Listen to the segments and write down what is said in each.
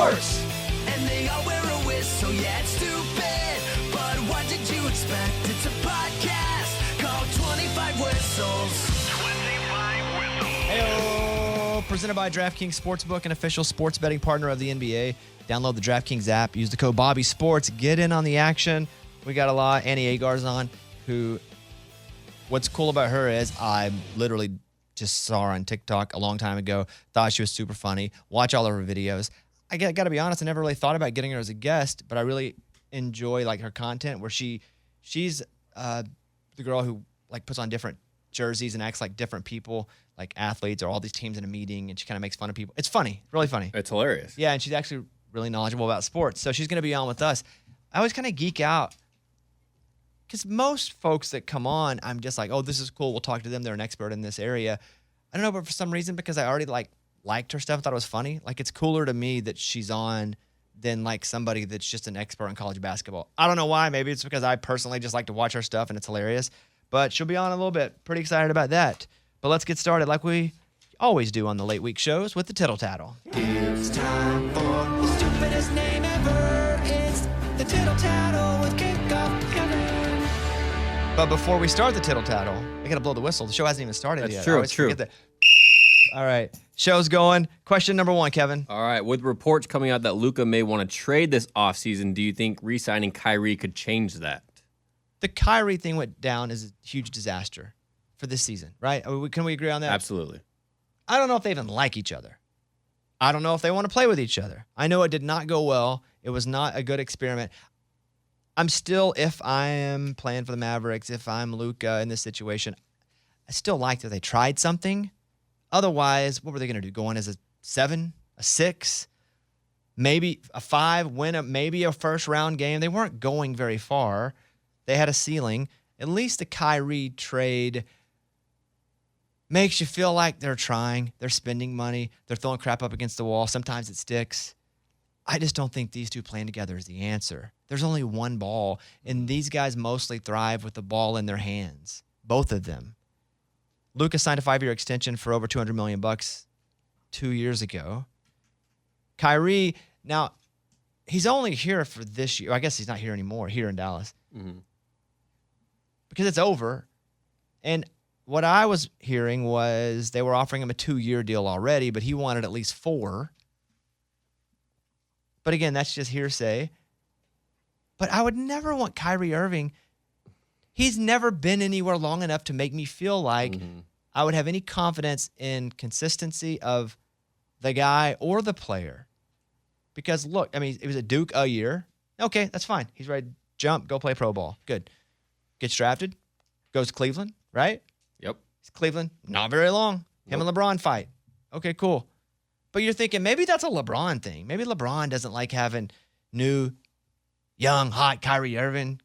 sports. And they all wear a whistle, yeah, it's stupid. But what did you expect? It's a podcast called 25 Whistles. 25 Whistles. Heyo! Presented by DraftKings Sportsbook, an official sports betting partner of the NBA. Download the DraftKings app. Use the code BobbySports. Get in on the action. We got a lot. Annie Agar's on, who, what's cool about her is I literally just saw her on TikTok a long time ago. Thought she was super funny. Watch all of her videos. I got to be honest, I never really thought about getting her as a guest, but I really enjoy like her content where she's the girl who like puts on different jerseys and acts like different people, like athletes or all these teams in a meeting, and she kind of makes fun of people. It's funny, really funny. It's hilarious. Yeah, and she's actually really knowledgeable about sports, so she's going to be on with us. I always kind of geek out because most folks that come on, I'm just like, oh, this is cool. We'll talk to them. They're an expert in this area. I don't know, but for some reason, because I already liked her stuff, thought it was funny. Like it's cooler to me that she's on than like somebody that's just an expert in college basketball. I don't know why. Maybe it's because I personally just like to watch her stuff and it's hilarious. But she'll be on in a little bit. Pretty excited about that. But let's get started like we always do on the late week shows with the Tittle Tattle. It's time for the stupidest name ever. It's the Tittle Tattle with Kickoff Kevin. But before we start the Tittle Tattle, I got to blow the whistle. The show hasn't even started yet. That's true. I always forget that. All right. Show's going. Question number 1, Kevin. All right. With reports coming out that Luka may want to trade this offseason, do you think re-signing Kyrie could change that? The Kyrie thing went down as a huge disaster for this season, right? Can we agree on that? Absolutely. I don't know if they even like each other. I don't know if they want to play with each other. I know it did not go well. It was not a good experiment. I'm still, if I am playing for the Mavericks, if I'm Luka in this situation, I still like that they tried something. Otherwise, what were they going to do? Go on as a 7, a 6, maybe a 5, maybe a first-round game? They weren't going very far. They had a ceiling. At least the Kyrie trade makes you feel like they're trying. They're spending money. They're throwing crap up against the wall. Sometimes it sticks. I just don't think these two playing together is the answer. There's only one ball, and these guys mostly thrive with the ball in their hands, both of them. Luka signed a 5-year extension for over $200 million 2 years ago. Kyrie, now, he's only here for this year. I guess he's not here anymore, here in Dallas. Mm-hmm. Because it's over. And what I was hearing was they were offering him a 2-year deal already, but he wanted at least 4. But again, that's just hearsay. But I would never want Kyrie Irving. He's never been anywhere long enough to make me feel like I would have any confidence in consistency of the guy or the player. Because look, I mean, it was a Duke a year. Okay, that's fine. He's ready to jump, go play pro ball. Good. Gets drafted, goes to Cleveland, right? Yep. It's Cleveland, not very long. Him and LeBron fight. Okay, cool. But you're thinking maybe that's a LeBron thing. Maybe LeBron doesn't like having new, young, hot Kyrie Irving.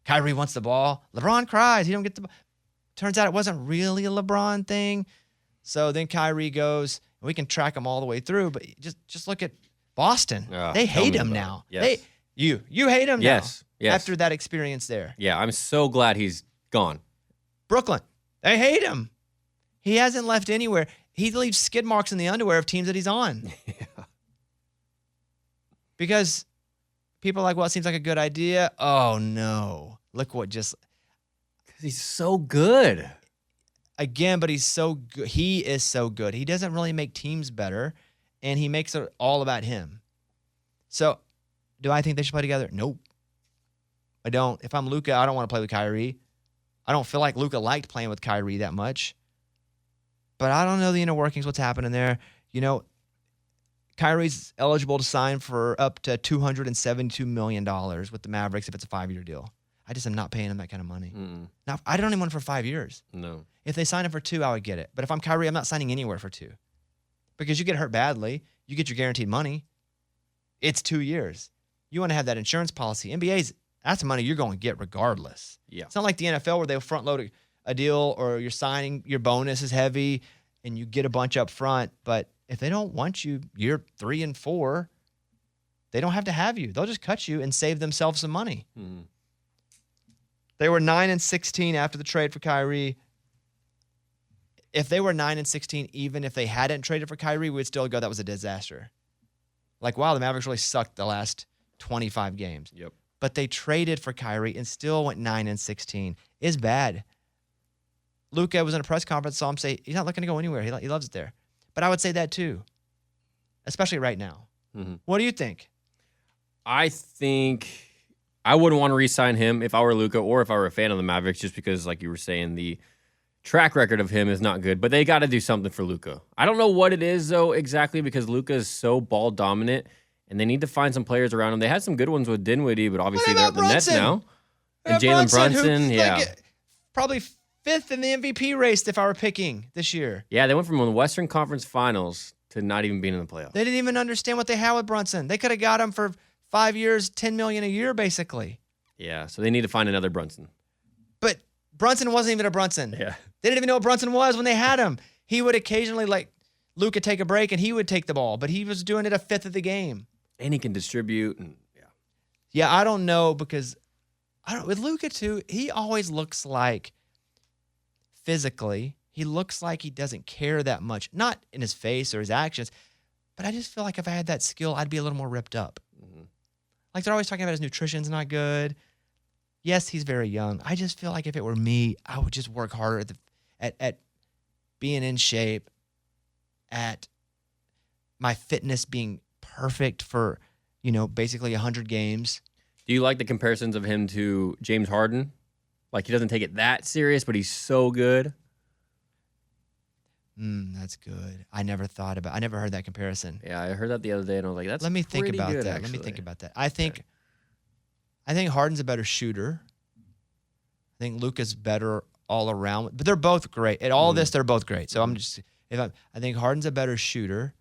Kyrie wants the ball. LeBron cries. He don't get the ball. Turns out it wasn't really a LeBron thing. So then Kyrie goes, and we can track him all the way through. But just look at Boston. They hate him now. Yes. You hate him now. Yes. After that experience there. Yeah, I'm so glad he's gone. Brooklyn, they hate him. He hasn't left anywhere. He leaves skid marks in the underwear of teams that he's on. Yeah. Because people are like, well, it seems like a good idea. Oh, no. Look what just... Because he's so good. Again, but he's so good. He is so good. He doesn't really make teams better, and he makes it all about him. So, do I think they should play together? Nope. I don't. If I'm Luka, I don't want to play with Kyrie. I don't feel like Luka liked playing with Kyrie that much. But I don't know the inner workings, what's happening there. You know, Kyrie's eligible to sign for up to $272 million with the Mavericks if it's a 5-year deal. I just am not paying him that kind of money. Now, I don't even want it for 5 years. No. If they sign him for 2, I would get it. But if I'm Kyrie, I'm not signing anywhere for 2. Because you get hurt badly, you get your guaranteed money. It's 2 years. You want to have that insurance policy. NBA's, that's money you're going to get regardless. Yeah. It's not like the NFL where they'll front load a deal or you're signing, your bonus is heavy and you get a bunch up front. But if they don't want you year 3 and 4, they don't have to have you. They'll just cut you and save themselves some money. They were 9-16 after the trade for Kyrie. If they were 9-16, even if they hadn't traded for Kyrie, we'd still go, that was a disaster. Like, wow, the Mavericks really sucked the last 25 games. Yep. But they traded for Kyrie and still went 9-16. It's bad. Luka was in a press conference, saw him say he's not looking to go anywhere. He loves it there. But I would say that too, especially right now. Mm-hmm. What do you think? I think I wouldn't want to re-sign him if I were Luka or if I were a fan of the Mavericks, just because, like you were saying, the track record of him is not good. But they got to do something for Luka. I don't know what it is, though, exactly, because Luka is so ball dominant, and they need to find some players around him. They had some good ones with Dinwiddie, but obviously they're at the Nets now. And Jalen Brunson, yeah. Like, probably 5th in the MVP race if I were picking this year. Yeah, they went from the Western Conference Finals to not even being in the playoffs. They didn't even understand what they had with Brunson. They could have got him for 5 years, $10 million a year, basically. Yeah, so they need to find another Brunson. But Brunson wasn't even a Brunson. Yeah. They didn't even know what Brunson was when they had him. He would occasionally, like, Luka take a break and he would take the ball, but he was doing it a fifth of the game. And he can distribute. And Yeah, I don't know because with Luka too, he always looks like physically, he looks like he doesn't care that much. Not in his face or his actions, but I just feel like if I had that skill, I'd be a little more ripped up. Mm-hmm. Like they're always talking about his nutrition's not good. Yes, he's very young. I just feel like if it were me, I would just work harder at being in shape, at my fitness being perfect for, basically 100 games. Do you like the comparisons of him to James Harden? Like, he doesn't take it that serious, but he's so good. That's good. I never heard that comparison. Yeah, I heard that the other day, and I was like, Let me think about good, that. actually. Let me think about that. I think Harden's a better shooter. I think Luka's better all around, but they're both great. At all this, they're both great. So I think Harden's a better shooter,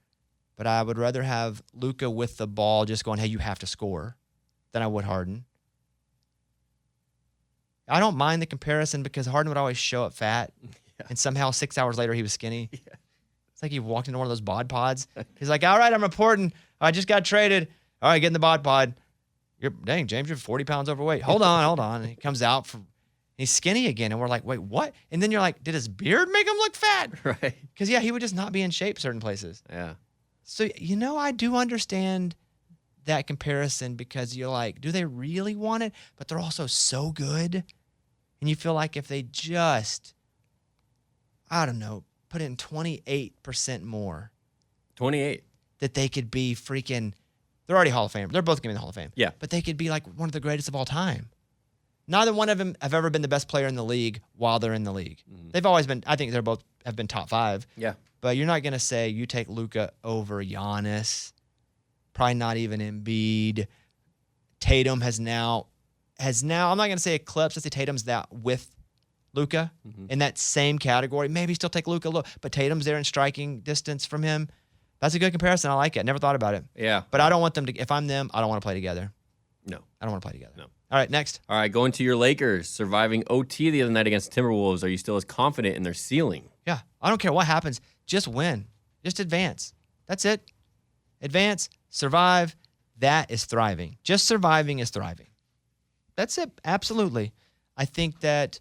but I would rather have Luka with the ball just going, hey, you have to score, than I would Harden. I don't mind the comparison because Harden would always show up fat, and somehow 6 hours later he was skinny. Yeah. It's like he walked into one of those bod pods. He's like, all right, I'm reporting. I just got traded. All right, get in the bod pod. Dang, James, you're 40 pounds overweight. Hold on. And he comes out he's skinny again. And we're like, wait, what? And then you're like, did his beard make him look fat? Right. Because, he would just not be in shape certain places. Yeah. So, I do understand that comparison because you're like, do they really want it? But they're also so good. And you feel like if they just, I don't know, put in 28% more. 28. That they could be freaking, they're already Hall of Fame. They're both going to be in the Hall of Fame. Yeah. But they could be like one of the greatest of all time. Neither one of them have ever been the best player in the league while they're in the league. Mm-hmm. They've always been, I think they're both have been top 5. Yeah. But you're not going to say you take Luka over Giannis, probably not even Embiid. Tatum has now, I'm not going to say eclipsed. Let's say Tatum's that with Luka in that same category. Maybe still take Luka a little, but Tatum's there in striking distance from him. That's a good comparison. I like it. Never thought about it. Yeah. But I don't want them to, if I'm them, I don't want to play together. No. I don't want to play together. No. All right, next. All right, going to your Lakers, surviving OT the other night against Timberwolves. Are you still as confident in their ceiling? Yeah. I don't care what happens. Just win. Just advance. That's it. Advance, survive. That is thriving. Just surviving is thriving. That's it. Absolutely. I think that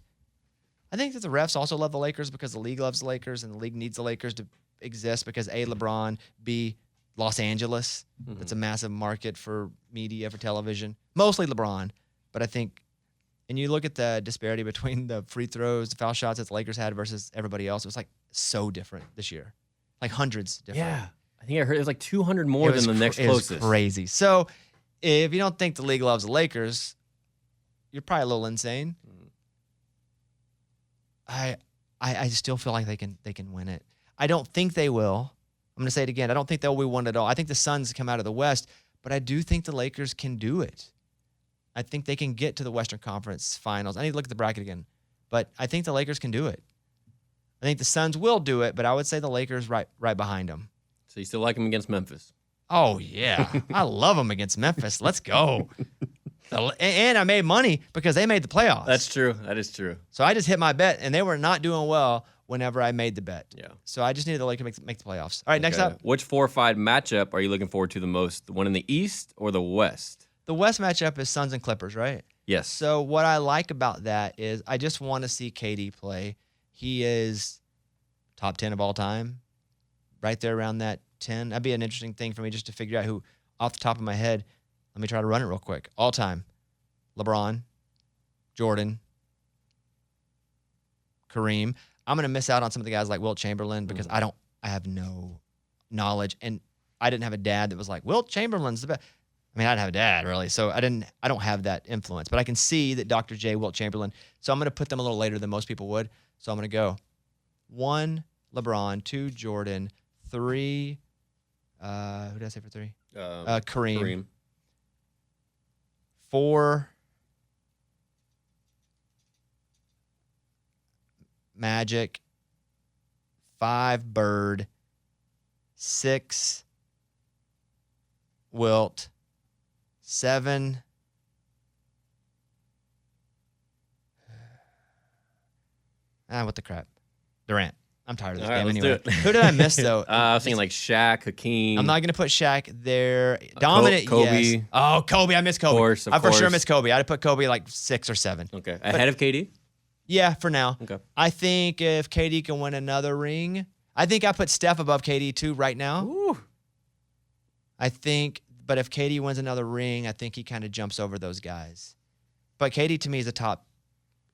the refs also love the Lakers because the league loves the Lakers and the league needs the Lakers to exist because A, LeBron, B, Los Angeles. That's a massive market for media, for television. Mostly LeBron. But I think, and you look at the disparity between the free throws, the foul shots that the Lakers had versus everybody else. It was like so different this year. Like hundreds different. Yeah. I think I heard it was like 200 more than the next closest. It was crazy. So if you don't think the league loves the Lakers, you're probably a little insane. I still feel like they can win it. I don't think they will. I'm going to say it again. I don't think they'll win it all. I think the Suns come out of the West, but I do think the Lakers can do it. I think they can get to the Western Conference Finals. I need to look at the bracket again, but I think the Lakers can do it. I think the Suns will do it, but I would say the Lakers right behind them. So you still like them against Memphis? Oh, yeah. I love them against Memphis. Let's go. And I made money because they made the playoffs. That's true. That is true. So I just hit my bet, and they were not doing well whenever I made the bet. Yeah. So I just needed the Lakers to make the playoffs. All right, next up. Which 4 or 5 matchup are you looking forward to the most? The one in the East or the West? The West matchup is Suns and Clippers, right? Yes. So what I like about that is I just want to see KD play. He is top 10 of all time, right there around that 10. That'd be an interesting thing for me just to figure out who off the top of my head, let me try to run it real quick. All time, LeBron, Jordan, Kareem. I'm going to miss out on some of the guys like Wilt Chamberlain because I have no knowledge. And I didn't have a dad that was like, Wilt Chamberlain's the best. I mean, I didn't have a dad really, so I don't have that influence. But I can see that Dr. J, Wilt Chamberlain. So I'm going to put them a little later than most people would. So I'm going to go 1, LeBron, 2, Jordan, 3, who did I say for 3? Kareem. 4, Magic. 5, Bird. 6, Wilt. 7, what the crap? Durant. I'm tired of this game anyway. Who did I miss, though? I was thinking like Shaq, Hakeem. I'm not going to put Shaq there. Dominant, Kobe. Yes. Oh, Kobe. I miss Kobe. Of For course. sure miss Kobe. I'd put Kobe like 6 or 7. Okay. Ahead of KD? Yeah, for now. Okay. I think if KD can win another ring, I think I put Steph above KD too right now. Ooh. I think, but if KD wins another ring, I think he kind of jumps over those guys. But KD to me is a top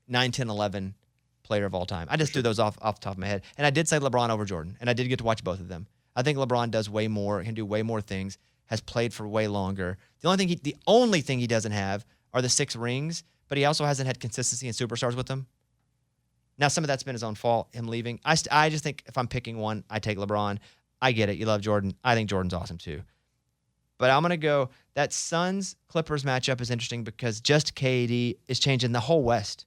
9, 10, 11 player of all time. I just threw those off the top of my head. And I did say LeBron over Jordan, and I did get to watch both of them. I think LeBron does way more, can do way more things, has played for way longer. The only thing he doesn't have are the 6 rings, but he also hasn't had consistency in superstars with him. Now, some of that's been his own fault, him leaving. I just think if I'm picking one, I take LeBron. I get it. You love Jordan. I think Jordan's awesome too. But I'm going to go, that Suns-Clippers matchup is interesting because just KD is changing the whole West.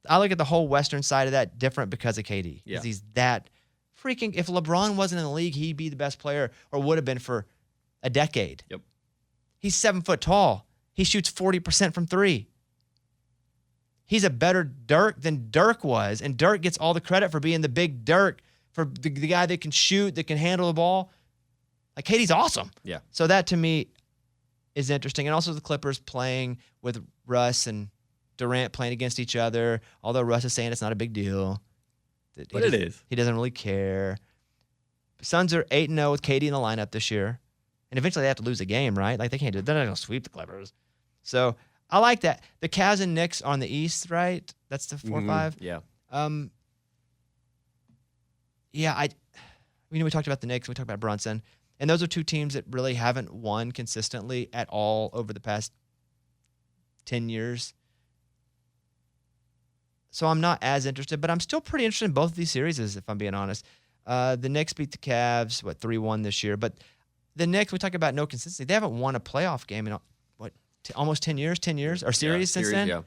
I look at the whole Western side of that different because of KD. Yeah. Because he's that freaking, if LeBron wasn't in the league, he'd be the best player or would have been for a decade. Yep. He's 7 foot tall. He shoots 40% from 3. He's a better Dirk than Dirk was, and Dirk gets all the credit for being the big Dirk, for the guy that can shoot, that can handle the ball. Like, KD's awesome. Yeah. So that, to me, is interesting. And also the Clippers playing with Russ and Durant playing against each other, although Russ is saying it's not a big deal. But it is. He doesn't really care. Suns are 8-0 with KD in the lineup this year. And eventually they have to lose a game, right? Like, they're not going to sweep the Clippers. So I like that. The Cavs and Knicks are on the East, right? That's the 4-5. Yeah. Yeah, we talked about the Knicks, we talked about Brunson. And those are 2 teams that really haven't won consistently at all over the past 10 years. So I'm not as interested, but I'm still pretty interested in both of these series, if I'm being honest. The Knicks beat the Cavs, 3-1 this year. But the Knicks, we talk about no consistency. They haven't won a playoff game in, almost 10 years? 10 years? Or series since then? Yeah.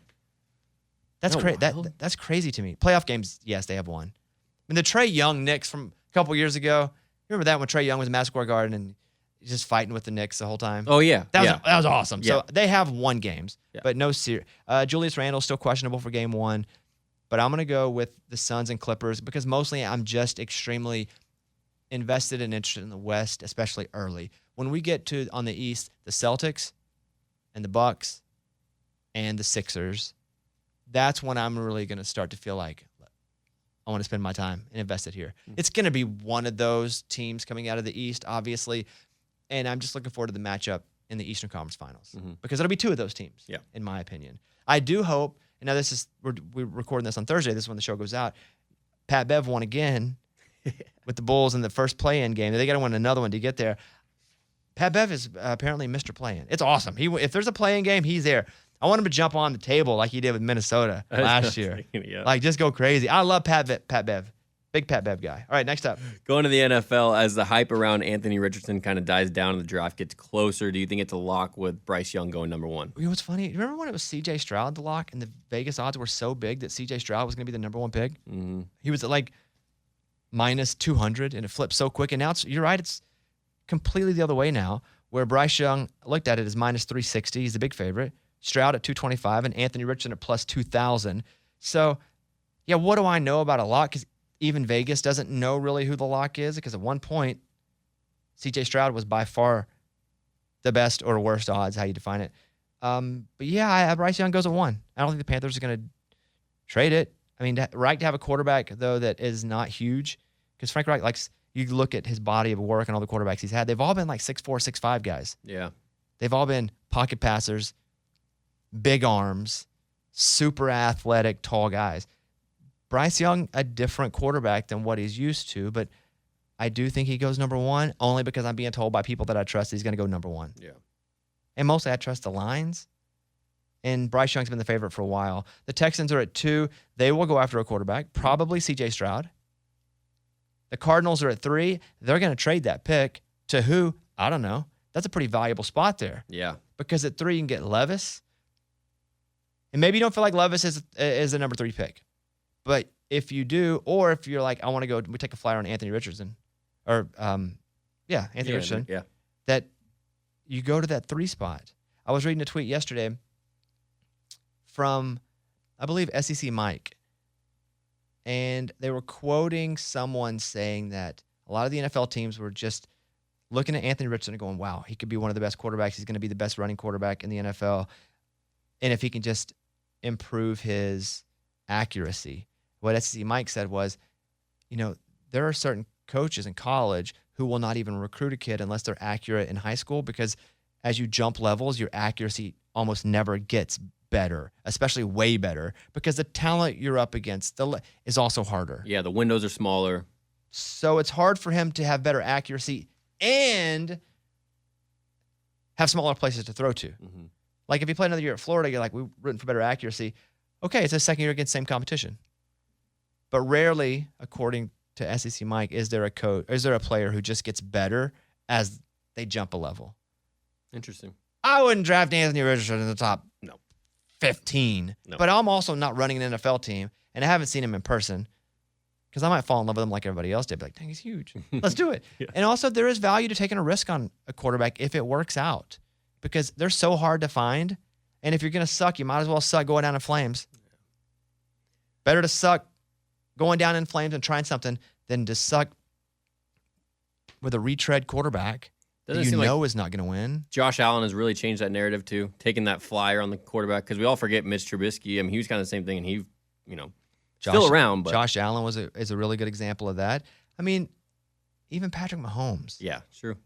That's crazy. That's crazy to me. Playoff games, yes, they have won. I mean, the Trae Young Knicks from a couple years ago, remember that when Trae Young was in Madison Square Garden and he's just fighting with the Knicks the whole time? Oh, yeah. That was awesome. Yeah. So they have won games, but no series. Julius Randle still questionable for game 1. But I'm going to go with the Suns and Clippers because mostly I'm just extremely invested and interested in the West, especially early. When we get to, on the East, the Celtics and the Bucks and the Sixers, that's when I'm really going to start to feel like I want to spend my time and invest it here. It's going to be one of those teams coming out of the East, obviously, and I'm just looking forward to the matchup in the Eastern Conference Finals because it'll be 2 of those teams, in my opinion. I do hope, and now we're recording this on Thursday, this is when the show goes out, Pat Bev won again with the Bulls in the first play-in game. They got to win another one to get there. Pat Bev is apparently Mr. Play-in. It's awesome. If there's a play-in game, he's there. I want him to jump on the table like he did with Minnesota last year. Like, just go crazy. I love Pat Bev. Big Pat Bev guy. All right, next up. Going to the NFL, as the hype around Anthony Richardson kind of dies down and the draft gets closer, do you think it's a lock with Bryce Young going number 1? You know what's funny? You remember when it was C.J. Stroud the lock and the Vegas odds were so big that C.J. Stroud was going to be the number 1 pick? Mm-hmm. He was at like minus 200 and it flipped so quick. And now you're right, it's completely the other way now, where Bryce Young looked at it as minus 360. He's the big favorite. Stroud at 225 and Anthony Richardson at plus 2,000. So, yeah, what do I know about a lock? Because even Vegas doesn't know really who the lock is, because at one point, C.J. Stroud was by far the best or worst odds, how you define it. But yeah, Bryce Young goes at 1. I don't think the Panthers are going to trade it. I mean, Reich to have a quarterback, though, that is not huge, because Frank Reich likes, You look at his body of work and all the quarterbacks he's had, they've all been like 6'4", 6'5" guys. Yeah. They've all been pocket passers, big arms, super athletic, tall guys. Bryce Young, a different quarterback than what he's used to, but I do think he goes number 1 only because I'm being told by people that I trust he's going to go number 1. Yeah. And mostly I trust the lines. And Bryce Young's been the favorite for a while. The Texans are at 2. They will go after a quarterback, probably C.J. Stroud. The Cardinals are at 3. They're going to trade that pick to who? I don't know. That's a pretty valuable spot there. Yeah. Because at 3 you can get Levis. And maybe you don't feel like Levis is a number 3 pick. But if you do, or if you're like, I want to go, we take a flyer on Anthony Richardson. Or, Anthony Richardson. Yeah. That you go to that 3 spot. I was reading a tweet yesterday from, I believe, SEC Mike. And they were quoting someone saying that a lot of the NFL teams were just looking at Anthony Richardson and going, wow, he could be one of the best quarterbacks. He's going to be the best running quarterback in the NFL. And if he can just improve his accuracy. What SEC Mike said was, there are certain coaches in college who will not even recruit a kid unless they're accurate in high school, because as you jump levels, your accuracy almost never gets better, especially way better, because the talent you're up against is also harder. Yeah, the windows are smaller. So it's hard for him to have better accuracy and have smaller places to throw to. Mm-hmm. Like if you play another year at Florida, you're like, we're rooting for better accuracy. Okay, it's his second year against same competition. But rarely, according to SEC Mike, is there a player who just gets better as they jump a level. Interesting. I wouldn't draft Anthony Richardson in the top 15. No. But I'm also not running an NFL team, and I haven't seen him in person because I might fall in love with him like everybody else did. Be like, dang, he's huge. Let's do it. Yeah. And also, there is value to taking a risk on a quarterback if it works out, because they're so hard to find. And if you're going to suck, you might as well suck going down in flames. Better to suck going down in flames and trying something than to suck with a retread quarterback that you know is not going to win. Josh Allen has really changed that narrative too, taking that flyer on the quarterback, because we all forget Mitch Trubisky. I mean, he was kind of the same thing, and he, still around. But Josh Allen is a really good example of that. I mean, even Patrick Mahomes. Yeah, true.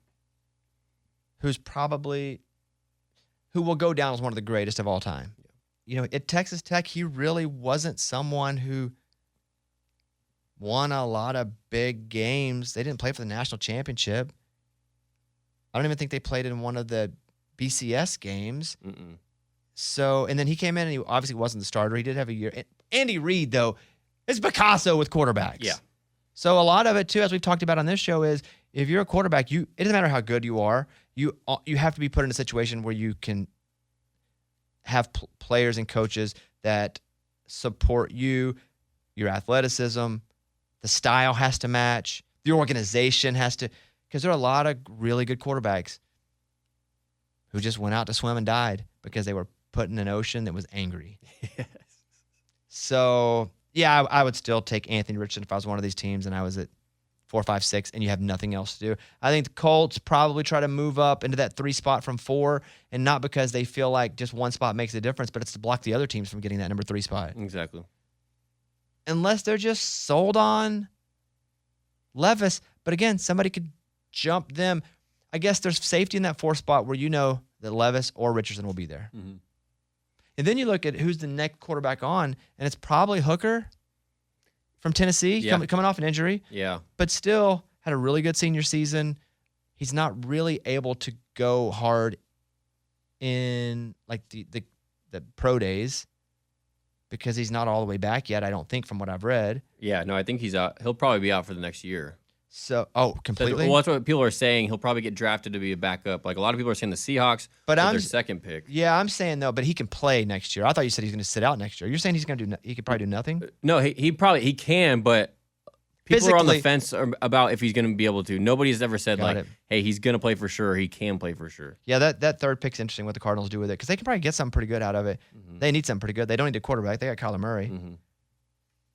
Who will go down as one of the greatest of all time. Yeah. At Texas Tech, he really wasn't someone who won a lot of big games. They didn't play for the national championship. I don't even think they played in one of the BCS games. Mm-mm. So, and then he came in and he obviously wasn't the starter. He did have a year. Andy Reid, though, is Picasso with quarterbacks. Yeah. So a lot of it, too, as we've talked about on this show, is if you're a quarterback, it doesn't matter how good you are, you have to be put in a situation where you can have players and coaches that support you, your athleticism, the style has to match, the organization has to, because there are a lot of really good quarterbacks who just went out to swim and died because they were put in an ocean that was angry. Yes. So, yeah, I would still take Anthony Richardson if I was one of these teams and I was at 4, 5, 6, and you have nothing else to do. I think the Colts probably try to move up into that 3 spot from 4, and not because they feel like just one spot makes a difference, but it's to block the other teams from getting that number 3 spot. Exactly. Unless they're just sold on Levis. But again, somebody could jump them. I guess there's safety in that 4 spot where you know that Levis or Richardson will be there. Mm-hmm. And then you look at who's the next quarterback on, and it's probably Hooker from Tennessee, coming off an injury. Yeah. But still had a really good senior season. He's not really able to go hard in like the pro days because he's not all the way back yet, I don't think, from what I've read. Yeah, no, I think he's out. He'll probably be out for the next year. So, completely? Well, that's what people are saying. He'll probably get drafted to be a backup. Like, a lot of people are saying the Seahawks with their second pick. Yeah, I'm saying, though, but he can play next year. I thought you said he's going to sit out next year. You're saying he could probably do nothing? No, he can, but people are on the fence about if he's going to be able to. Nobody's ever said, hey, he's going to play for sure. He can play for sure. Yeah, that third pick's interesting what the Cardinals do with it, because they can probably get something pretty good out of it. Mm-hmm. They need something pretty good. They don't need a quarterback. They got Kyler Murray. Mm-hmm.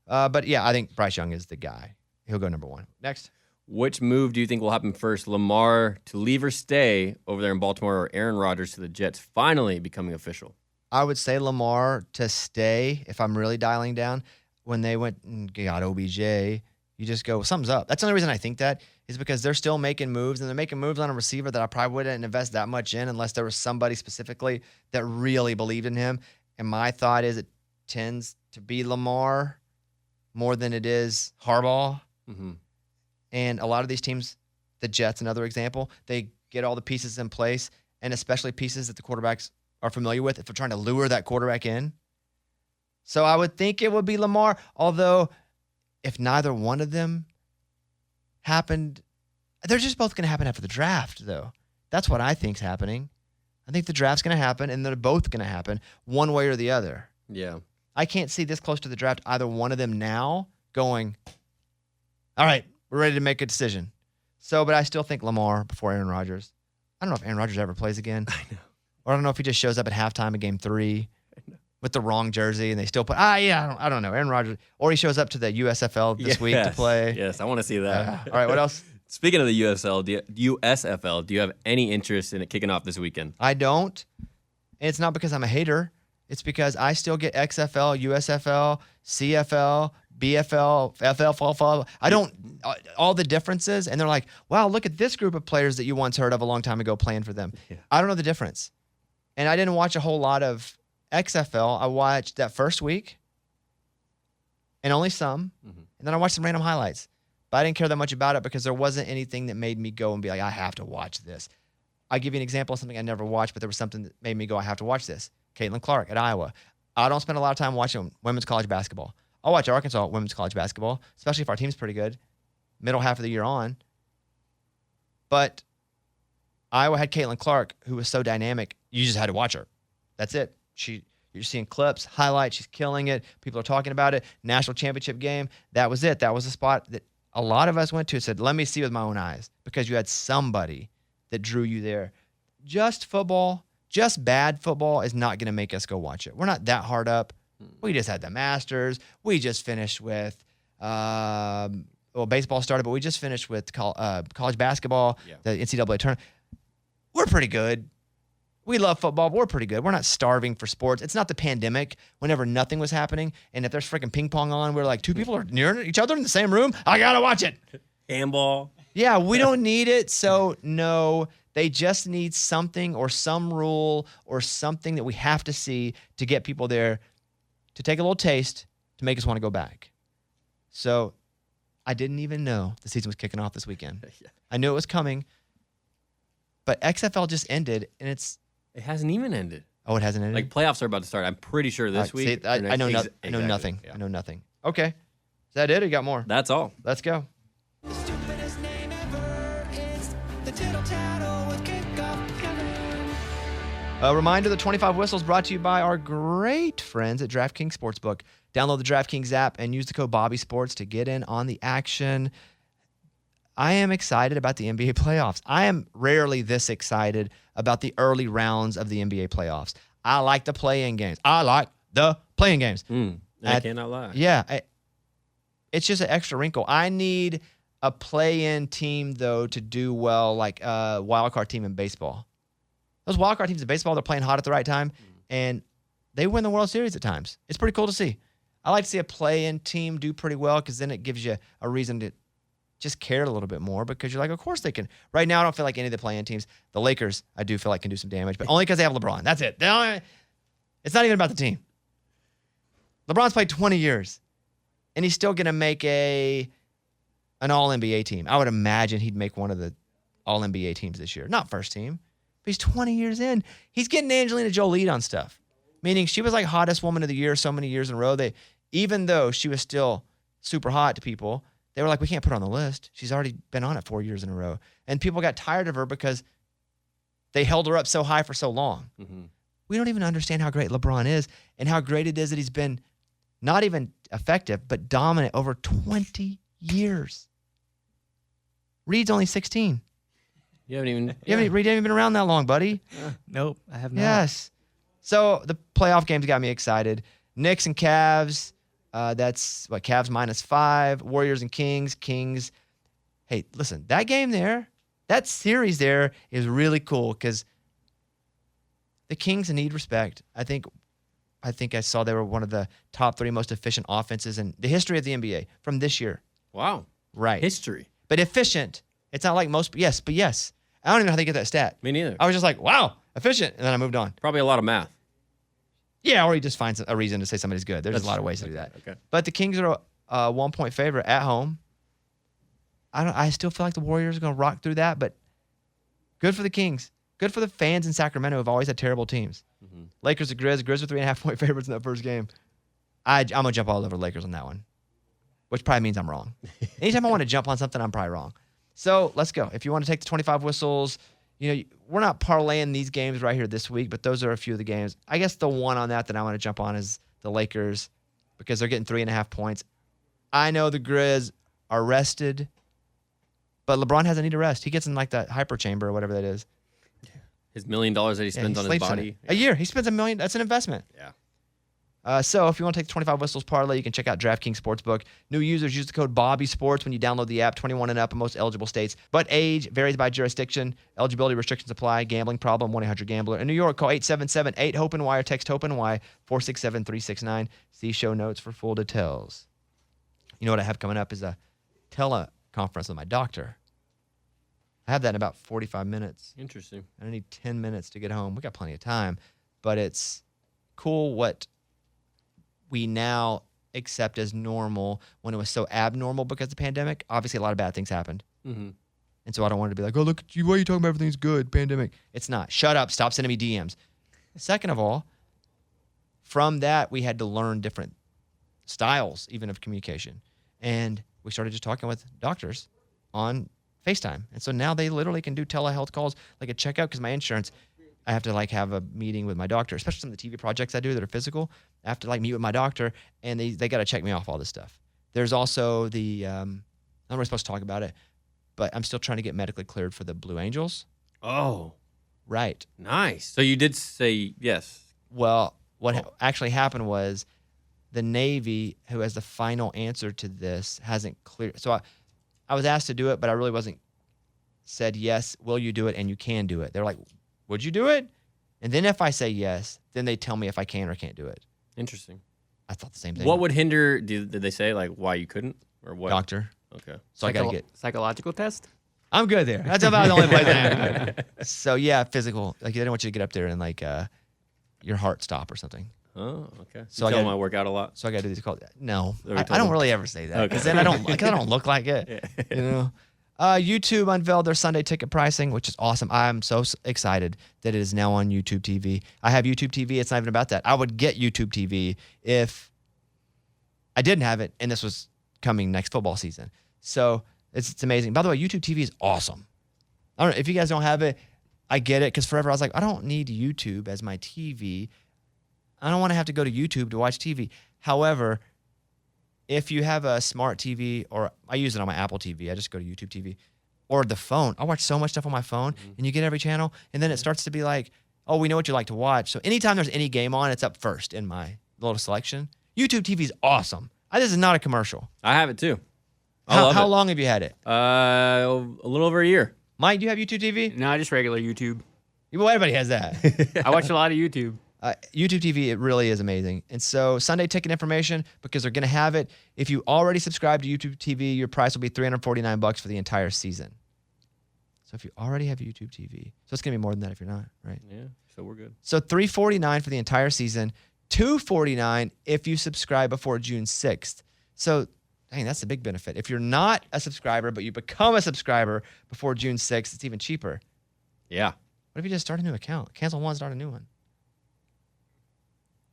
But, yeah, I think Bryce Young is the guy. He'll go number 1. Next. Which move do you think will happen first? Lamar to leave or stay over there in Baltimore, or Aaron Rodgers to the Jets finally becoming official? I would say Lamar to stay if I'm really dialing down. When they went and got OBJ, You just go, something's up. That's the only reason I think that is because they're still making moves, and they're making moves on a receiver that I probably wouldn't invest that much in unless there was somebody specifically that really believed in him. And my thought is it tends to be Lamar more than it is Harbaugh. Mm-hmm. And a lot of these teams, the Jets, another example, they get all the pieces in place, and especially pieces that the quarterbacks are familiar with if they're trying to lure that quarterback in. So I would think it would be Lamar, although if neither one of them happened, they're just both going to happen after the draft, though. That's what I think's happening. I think the draft's going to happen, and they're both going to happen one way or the other. Yeah. I can't see this close to the draft either one of them now going, all right, we're ready to make a decision. So, but I still think Lamar before Aaron Rodgers. I don't know if Aaron Rodgers ever plays again. I know. Or I don't know if he just shows up at halftime of game 3 with the wrong jersey and they still put, I don't know. Aaron Rodgers. Or he shows up to the USFL this week to play. Yes, I want to see that. All right, what else? Speaking of the USFL, do you have any interest in it kicking off this weekend? I don't. And it's not because I'm a hater. It's because I still get XFL, USFL, CFL, BFL, FFL. I don't, all the differences. And they're like, wow, look at this group of players that you once heard of a long time ago playing for them. Yeah. I don't know the difference. And I didn't watch a whole lot of XFL. I watched that first week and only some. Mm-hmm. And then I watched some random highlights. But I didn't care that much about it because there wasn't anything that made me go and be like, I have to watch this. I'll give you an example of something I never watched, but there was something that made me go, I have to watch this. Caitlin Clark at Iowa. I don't spend a lot of time watching women's college basketball. I'll watch Arkansas women's college basketball, especially if our team's pretty good, middle half of the year on. But Iowa had Caitlin Clark, who was so dynamic, you just had to watch her. That's it. You're seeing clips, highlights, she's killing it. People are talking about it. National championship game, that was it. That was the spot that a lot of us went to and said, let me see with my own eyes, because you had somebody that drew you there. Just football, just bad football is not going to make us go watch it. We're not that hard up. We just had the Masters. We just finished with, baseball started, but we just finished with college basketball, the NCAA tournament. We're pretty good. We love football, but we're pretty good. We're not starving for sports. It's not the pandemic whenever nothing was happening. And if there's freaking ping pong on, we're like, two people are near each other in the same room. I got to watch it. Handball. Yeah, we don't need it. So, no, they just need something or some rule or something that we have to see to get people there to take a little taste to make us want to go back. So I didn't even know the season was kicking off this weekend. I knew it was coming, but XFL just ended, and it hasn't even ended. Oh, it hasn't ended? Like, playoffs are about to start. I'm pretty sure this week. See, I know nothing. I know nothing. Yeah. I know nothing. Okay. Is that it, or you got more? That's all. Let's go. The stupidest name ever is the tittle tattle with kickoff cover. A reminder, the 25 Whistles brought to you by our great friends at DraftKings Sportsbook. Download the DraftKings app and use the code BobbySports to get in on the action. I am excited about the NBA playoffs. I am rarely this excited about the early rounds of the NBA playoffs. I like the play-in games. I cannot lie. Yeah. It's just an extra wrinkle. I need a play-in team, though, to do well, like a wildcard team in baseball. Those wildcard teams in baseball, they're playing hot at the right time, and they win the World Series at times. It's pretty cool to see. I like to see a play-in team do pretty well, because then it gives you a reason to just care a little bit more, because you're like, of course they can. Right now, I don't feel like any of the play-in teams. The Lakers, I do feel like can do some damage, but only because they have LeBron. That's it. It's not even about the team. LeBron's played 20 years, and he's still going to make an All-NBA team. I would imagine he'd make one of the All-NBA teams this year. Not first team, but he's 20 years in. He's getting Angelina Jolie on stuff, meaning she was like hottest woman of the year so many years in a row. Even though she was still super hot to people, they were like, we can't put her on the list. She's already been on it 4 years in a row. And people got tired of her because they held her up so high for so long. Mm-hmm. We don't even understand how great LeBron is and how great it is that he's been not even effective, but dominant over 20 years. Reed's only 16. You haven't even... Reed haven't been around that long, buddy. Nope, I have not. Yes. So the playoff games got me excited. Knicks and Cavs. That's what, Cavs -5. Warriors and Kings. Kings. Hey, listen, that game there, that series there is really cool, because the Kings need respect. I think I saw they were one of the top 3 most efficient offenses in the history of the NBA from this year. Wow. Right. History. But efficient. It's not like most. Yes, but yes. I don't even know how they get that stat. Me neither. I was just like, wow, efficient. And then I moved on. Probably a lot of math. Yeah, or he just finds a reason to say somebody's good. There's a lot of ways to do that. Okay. But the Kings are a 1-point favorite at home. I still feel like the Warriors are going to rock through that, but good for the Kings. Good for the fans in Sacramento who have always had terrible teams. Mm-hmm. Lakers are Grizz. Grizz are 3.5-point favorites in that first game. I'm going to jump all over Lakers on that one, which probably means I'm wrong. Anytime I want to jump on something, I'm probably wrong. So let's go. If you want to take the 25 whistles, we're not parlaying these games right here this week, but those are a few of the games. I guess the one on that I want to jump on is the Lakers because they're getting 3.5 points. I know the Grizz are rested, but LeBron hasn't need to rest. He gets in like that hyper chamber or whatever that is. His $1 million that he spends on his body. A year. He spends $1 million. That's an investment. Yeah. So if you want to take the 25 whistles parlay, you can check out DraftKings Sportsbook. New users use the code BobbySports when you download the app. 21 and up in most eligible states, but age varies by jurisdiction. Eligibility restrictions apply. Gambling problem? 1-800-GAMBLER. In New York, call 877-8-HOPENY or text HOPENY 467-369. See show notes for full details. You know what I have coming up is a teleconference with my doctor. I have that in about 45 minutes. Interesting. I need 10 minutes to get home. We got plenty of time, but it's cool what we now accept as normal when it was so abnormal because of the pandemic. Obviously, a lot of bad things happened. Mm-hmm. And so I don't want it to be like, oh, look at you. Why are you talking about everything's good? Pandemic. It's not. Shut up. Stop sending me DMs. Second of all, from that, we had to learn different styles, even of communication. And we started just talking with doctors on FaceTime. And so now they literally can do telehealth calls, like a checkout, because my insurance, I have to like have a meeting with my doctor, especially some of the TV projects I do that are physical. I have to like meet with my doctor, and they got to check me off all this stuff. There's also the, I'm not really supposed to talk about it, but I'm still trying to get medically cleared for the Blue Angels. Oh. Right. Nice. So you did say yes. Well, what actually happened was the Navy, who has the final answer to this, hasn't cleared. So I was asked to do it, but I really wasn't said, yes, will you do it? And you can do it. They're like, would you do it? And then if I say yes, then they tell me if I can or can't do it. Interesting. I thought the same thing. What would hinder, did they say like why you couldn't or what? Doctor. Okay. So I got to get. Psychological test? I'm good there. That's about the only place I am good. So yeah, physical. Like they don't want you to get up there and like your heart stop or something. Oh, okay. So I tell them I work out a lot. So I got to do these calls. No, I I don't really ever say that because Okay. then I don't look like it. Yeah. You know. YouTube unveiled their Sunday ticket pricing, which is awesome. I'm so excited that it is now on YouTube TV. I have YouTube TV. It's not even about that. I would get YouTube TV if I didn't have it and this was coming next football season. So it's amazing. By the way, YouTube TV is awesome. I don't know if you guys don't have it. I get it because forever I was like, I don't need YouTube as my TV. I don't want to have to go to YouTube to watch TV. However, if you have a smart TV, or I use it on my Apple TV, I just go to YouTube TV, or the phone. I watch so much stuff on my phone, and you get every channel, and then it starts to be like, oh, we know what you like to watch. So anytime there's any game on, it's up first in my little selection. YouTube TV is awesome. This is not a commercial. I have it too. How long have you had it? A little over a year. Mike, do you have YouTube TV? No, just regular YouTube. Well, everybody has that. I watch a lot of YouTube. YouTube TV, it really is amazing. And so Sunday ticket information, because they're going to have it. If you already subscribe to YouTube TV, your price will be $349 for the entire season. So if you already have YouTube TV, so it's going to be more than that if you're not, right? Yeah, so we're good. So $349 for the entire season, $249 if you subscribe before June 6th. So, dang, that's a big benefit. If you're not a subscriber, but you become a subscriber before June 6th, it's even cheaper. Yeah. What if you just start a new account? Cancel one, start a new one.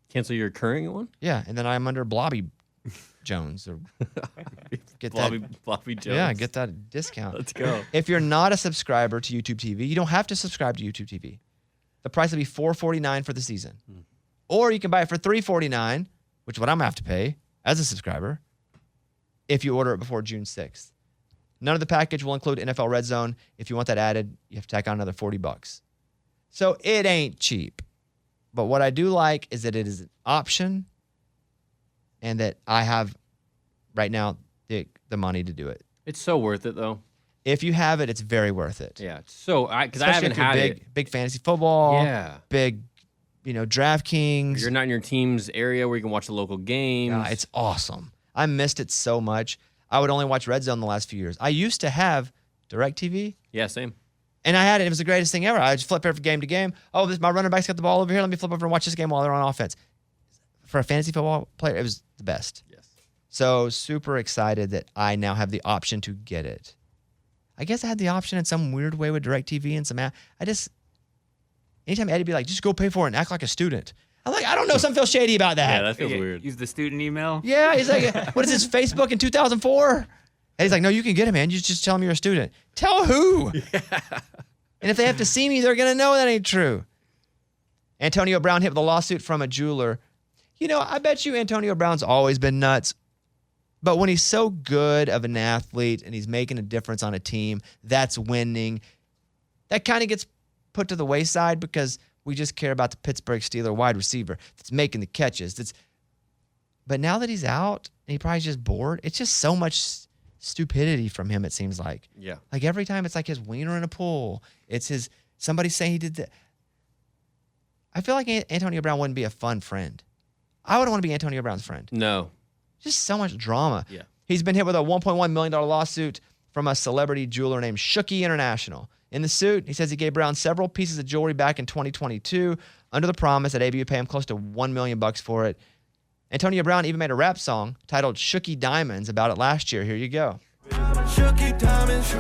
Cancel your current one? Yeah, and then I'm under Blobby Jones. Or get Blobby Jones. Yeah, get that discount. Let's go. If you're not a subscriber to YouTube TV, you don't have to subscribe to YouTube TV. The price will be $449 for the season. Or you can buy it for $349, which is what I'm going to have to pay as a subscriber, if you order it before June 6th. None of the package will include NFL Red Zone. If you want that added, you have to tack on another $40. So it ain't cheap. But what I do like is that it is an option and that I have right now the money to do it. It's so worth it though. If you have it, it's very worth it. Yeah. So because I Especially haven't if you're had big, big fantasy football. Yeah. Big, DraftKings. You're not in your team's area where you can watch the local games. It's awesome. I missed it so much. I would only watch Red Zone the last few years. I used to have DirecTV. Yeah, same. And I had it. It was the greatest thing ever. I just flip it from game to game. Oh, my running back's got the ball over here. Let me flip over and watch this game while they're on offense. For a fantasy football player, it was the best. Yes. So super excited that I now have the option to get it. I guess I had the option in some weird way with DirecTV and some app. Anytime Eddie'd be like, just go pay for it and act like a student. I'm like, I don't know. Something feels shady about that. Yeah, that feels weird. Use the student email. Yeah, he's like, what is this, Facebook in 2004? And he's like, no, you can get it, man. You just tell them you're a student. Tell who? Yeah. And if they have to see me, they're going to know that ain't true. Antonio Brown hit with a lawsuit from a jeweler. You know, I bet you Antonio Brown's always been nuts. But when he's so good of an athlete and he's making a difference on a team, that's winning. That kind of gets put to the wayside because we just care about the Pittsburgh Steelers wide receiver that's making the catches. But now that he's out and he probably just bored, it's just so much stupidity from him, it seems like. Yeah. Like every time it's like his wiener in a pool. It's somebody saying he did that. I feel like Antonio Brown wouldn't be a fun friend. I wouldn't want to be Antonio Brown's friend. No. Just so much drama. Yeah. He's been hit with a $1.1 million lawsuit from a celebrity jeweler named Shooky International. In the suit, he says he gave Brown several pieces of jewelry back in 2022 under the promise that AB would pay him close to $1 million for it. Antonio Brown even made a rap song titled Shooky Diamonds about it last year. Here you go. Shooky diamonds,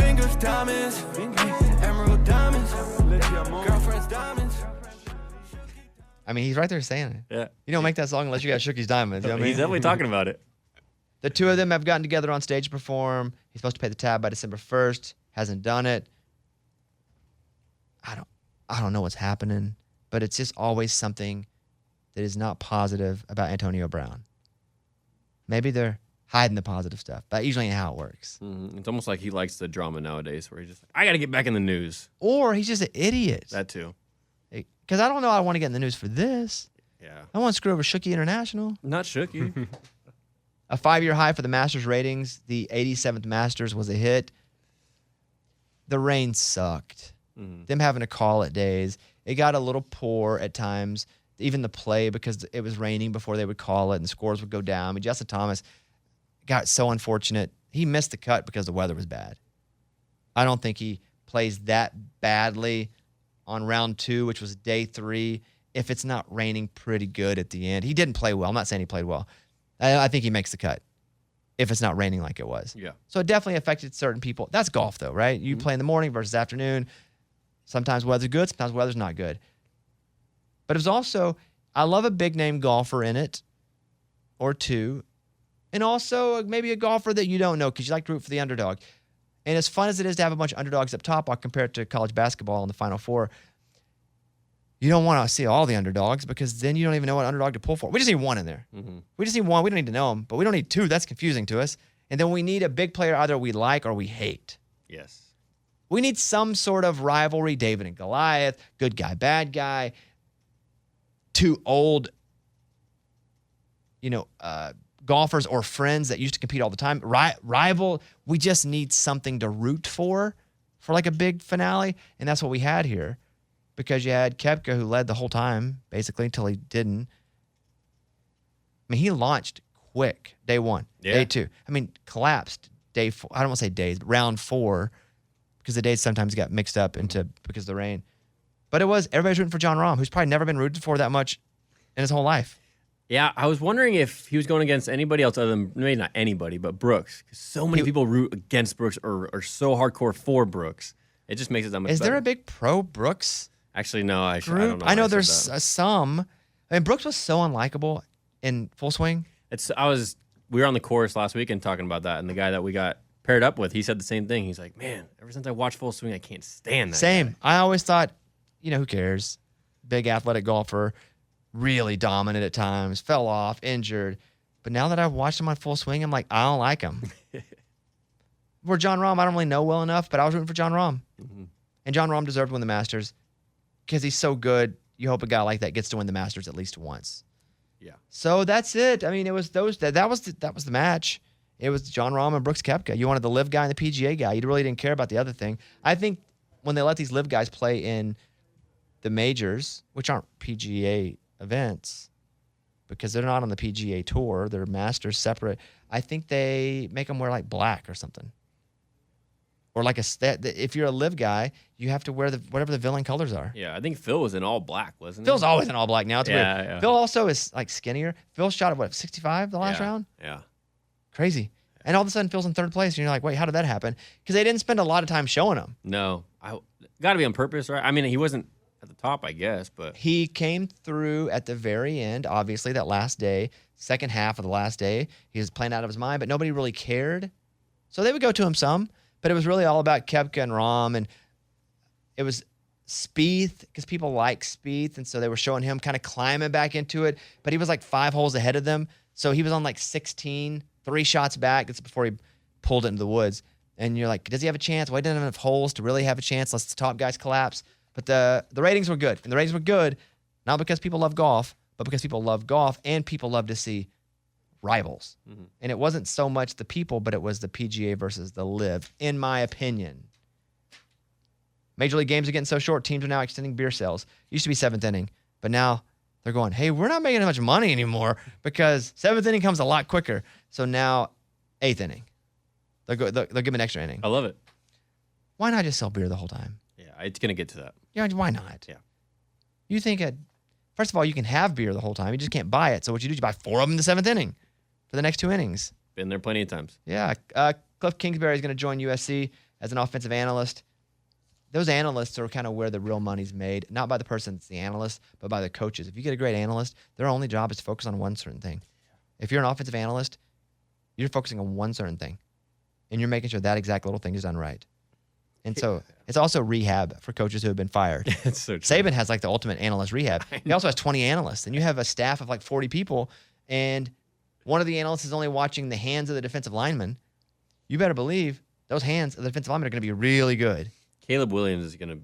fingers diamonds, emerald diamonds, girlfriend's diamonds. I mean, he's right there saying it. Yeah. You don't make that song unless you got Shooky's Diamonds. You know what I He's mean? definitely talking about it. The two of them have gotten together on stage to perform. He's supposed to pay the tab by December 1st. Hasn't done it. I don't know what's happening, but it's just always something that is not positive about Antonio Brown. Maybe they're hiding the positive stuff. That usually ain't how it works. Mm-hmm. It's almost like he likes the drama nowadays where he's just like, I got to get back in the news. Or he's just an idiot. That too. Because I don't know I want to get in the news for this. Yeah. I want to screw over Shooky International. Not Shooky. A 5-year high for the Masters ratings. The 87th Masters was a hit. The rain sucked. Mm-hmm. Them having to call it days. It got a little poor at times. Even the play, because it was raining before they would call it and scores would go down. I mean, Justin Thomas got so unfortunate. He missed the cut because the weather was bad. I don't think he plays that badly on round 2, which was day 3, if it's not raining pretty good at the end. He didn't play well. I'm not saying he played well. I think he makes the cut if it's not raining like it was. Yeah. So it definitely affected certain people. That's golf, though, right? You play in the morning versus afternoon. Sometimes weather's good, sometimes weather's not good. But it was also, I love a big-name golfer in it, or two, and also maybe a golfer that you don't know because you like to root for the underdog. And as fun as it is to have a bunch of underdogs up top, I'll compare it to college basketball in the Final Four. You don't want to see all the underdogs because then you don't even know what underdog to pull for. We just need one in there. Mm-hmm. We just need one. We don't need to know them, but we don't need two. That's confusing to us. And then we need a big player either we like or we hate. Yes. We need some sort of rivalry, David and Goliath, good guy, bad guy, two old, golfers or friends that used to compete all the time. Rival, we just need something to root for like a big finale. And that's what we had here because you had Koepka who led the whole time, basically, until he didn't. I mean, he launched quick day 1, day 2. I mean, collapsed day 4. I don't want to say days, but round 4 because the days sometimes got mixed up because of the rain. But everybody's rooting for Jon Rahm, who's probably never been rooted for that much in his whole life. Yeah, I was wondering if he was going against anybody else other than, maybe not anybody, but Brooks. Because so many people root against Brooks or are so hardcore for Brooks. It just makes it that much better. Is there a big pro Brooks Actually, no. I group? don't know. I know there's some. I mean, Brooks was so unlikable in Full Swing. We were on the course last weekend talking about that, and the guy that we got paired up with, he said the same thing. He's like, man, ever since I watched Full Swing, I can't stand that Same. guy. I always thought, who cares? Big athletic golfer, really dominant at times, fell off, injured. But now that I've watched him on Full Swing, I'm like, I don't like him. Where Jon Rahm, I don't really know well enough, but I was rooting for Jon Rahm. Mm-hmm. And Jon Rahm deserved to win the Masters because he's so good. You hope a guy like that gets to win the Masters at least once. Yeah. So that's it. I mean, it was those. That was the match. It was Jon Rahm and Brooks Koepka. You wanted the live guy and the PGA guy. You really didn't care about the other thing. I think when they let these live guys play in the majors, which aren't PGA events, because they're not on the PGA Tour. They're Masters separate. I think they make them wear like black or something. Or like if you're a live guy, you have to wear whatever the villain colors are. Yeah, I think Phil was in all black, wasn't he? Phil's always in all black now. It's weird. Yeah. Phil also is like skinnier. Phil shot at 65 the last round? Yeah. Crazy. And all of a sudden, Phil's in third place, and you're like, wait, how did that happen? Because they didn't spend a lot of time showing him. No. Got to be on purpose, right? I mean, he wasn't at the top, I guess, but. He came through at the very end, obviously, that last day, second half of the last day. He was playing out of his mind, but nobody really cared. So they would go to him some, but it was really all about Koepka and Rahm, and it was Spieth, because people like Spieth, and so they were showing him kind of climbing back into it, but he was like 5 holes ahead of them, so he was on like 16, 3 shots back. That's before he pulled it into the woods, and you're like, does he have a chance? Well, he didn't have enough holes to really have a chance unless the top guys collapse, but the ratings were good, and the ratings were good not because people love golf, but because people love golf, and people love to see rivals. Mm-hmm. And it wasn't so much the people, but it was the PGA versus the LIV, in my opinion. Major League games are getting so short, teams are now extending beer sales. It used to be 7th inning, but now they're going, hey, we're not making as much money anymore because 7th inning comes a lot quicker. So now 8th inning. They'll give an extra inning. I love it. Why not just sell beer the whole time? Yeah, it's going to get to that. Yeah, why not? Yeah. You think first of all, you can have beer the whole time. You just can't buy it. So what you do, you buy 4 of them in the 7th inning for the next 2 innings. Been there plenty of times. Yeah. Cliff Kingsbury is going to join USC as an offensive analyst. Those analysts are kind of where the real money's made, not by the person that's the analyst, but by the coaches. If you get a great analyst, their only job is to focus on one certain thing. If you're an offensive analyst, you're focusing on one certain thing, and you're making sure that exact little thing is done right. And so it's also rehab for coaches who have been fired. It's so true. Saban has like the ultimate analyst rehab. He also has 20 analysts, and you have a staff of like 40 people, and one of the analysts is only watching the hands of the defensive lineman. You better believe those hands of the defensive lineman are going to be really good. Caleb Williams is going to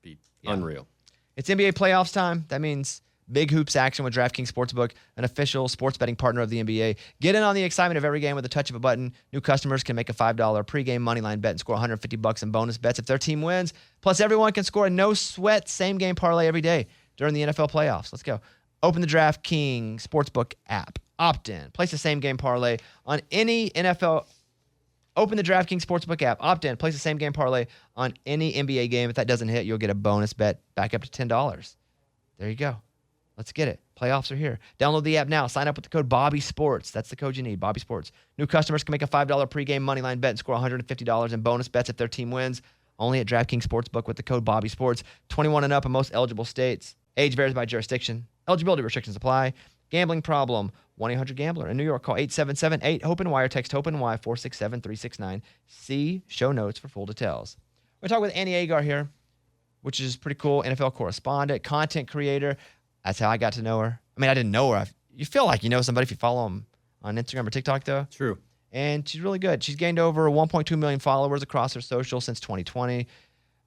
be unreal. It's NBA playoffs time. That means big hoops action with DraftKings Sportsbook, an official sports betting partner of the NBA. Get in on the excitement of every game with a touch of a button. New customers can make a $5 pregame moneyline bet and score $150 in bonus bets if their team wins. Plus, everyone can score a no-sweat same-game parlay every day during the NFL playoffs. Let's go. Open the DraftKings Sportsbook app. Opt in. Place a same-game parlay on any NFL. Open the DraftKings Sportsbook app. Opt in. Place the same-game parlay on any NBA game. If that doesn't hit, you'll get a bonus bet back up to $10. There you go. Let's get it. Playoffs are here. Download the app now. Sign up with the code BobbySports. That's the code you need, Bobby Sports. New customers can make a $5 pregame moneyline bet and score $150 in bonus bets if their team wins. Only at DraftKings Sportsbook with the code BobbySports. 21 and up in most eligible states. Age varies by jurisdiction. Eligibility restrictions apply. Gambling problem, 1-800-GAMBLER. In New York, call 877-8-HOPENY or text HOPENY 467-369. See show notes for full details. We're talking with Annie Agar here, which is pretty cool. NFL correspondent, content creator. That's how I got to know her. I mean, I didn't know her. You feel like you know somebody if you follow them on Instagram or TikTok, though. True. And she's really good. She's gained over 1.2 million followers across her social since 2020.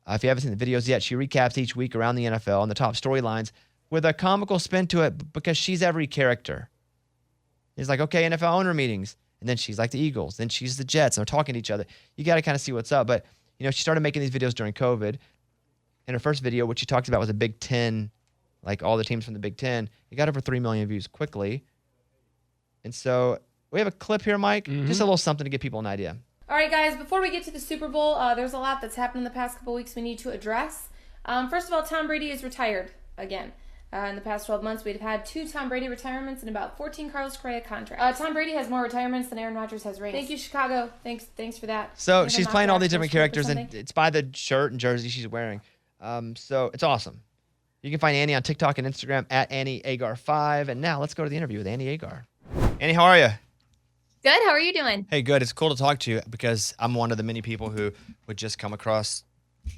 If you haven't seen the videos yet, she recaps each week around the NFL and the top storylines with a comical spin to it because she's every character. It's like, okay, NFL owner meetings. And then she's like the Eagles. Then she's the Jets. And they're talking to each other. You got to kind of see what's up. But, you know, she started making these videos during COVID. And her first video, which she talks about, was a Big Ten, like all the teams from the Big Ten. It got over 3 million views quickly. And so we have a clip here, Mike. Mm-hmm. Just a little something to give people an idea. All right, guys, before we get to the Super Bowl, there's a lot that's happened in the past couple weeks we need to address. First of all, Tom Brady is retired again. In the past 12 months, we've had 2 Tom Brady retirements and about 14 Carlos Correa contracts. Tom Brady has more retirements than Aaron Rodgers has rings. Thank you, Chicago. Thanks for that. So she's playing all these different characters, and it's by the shirt and jersey she's wearing. So it's awesome. You can find Annie on TikTok and Instagram at Annie Agar 5. And now let's go to the interview with Annie Agar. Annie, how are you? Good. How are you doing? Hey, good. It's cool to talk to you because I'm one of the many people who would just come across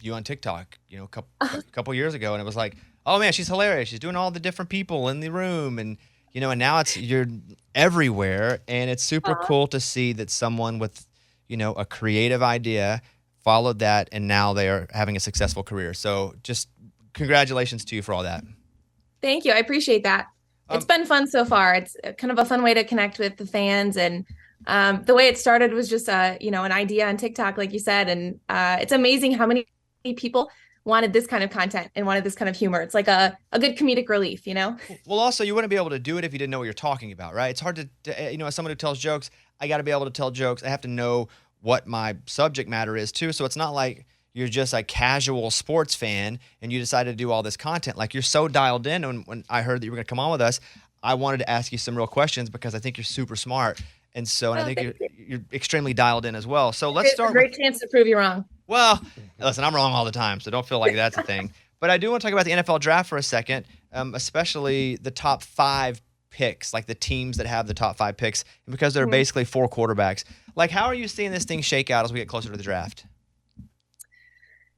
you on TikTok, you know, a couple years ago, and it was like, oh man, she's hilarious. She's doing all the different people in the room, and you know, and now you're everywhere, and it's super cool to see that someone with, you know, a creative idea followed that, and now they are having a successful career. So just congratulations to you for all that. Thank you. I appreciate that. It's been fun so far. It's kind of a fun way to connect with the fans, and the way it started was just you know, an idea on TikTok, like you said, and it's amazing how many people wanted this kind of content and wanted this kind of humor. It's like a good comedic relief, you know? Well, also, you wouldn't be able to do it if you didn't know what you're talking about, right? It's hard to as someone who tells jokes, I got to be able to tell jokes. I have to know what my subject matter is too. So it's not like you're just a casual sports fan and you decided to do all this content. Like, you're so dialed in. And when I heard that you were going to come on with us, I wanted to ask you some real questions because I think you're super smart. And so, and I think you're extremely dialed in as well. So let's start. It's a great chance to prove you wrong. Well, listen, I'm wrong all the time, so don't feel like that's a thing. But I do want to talk about the NFL draft for a second, especially the top 5 picks, like the teams that have the top 5 picks, and because there are basically 4 quarterbacks. Like, how are you seeing this thing shake out as we get closer to the draft?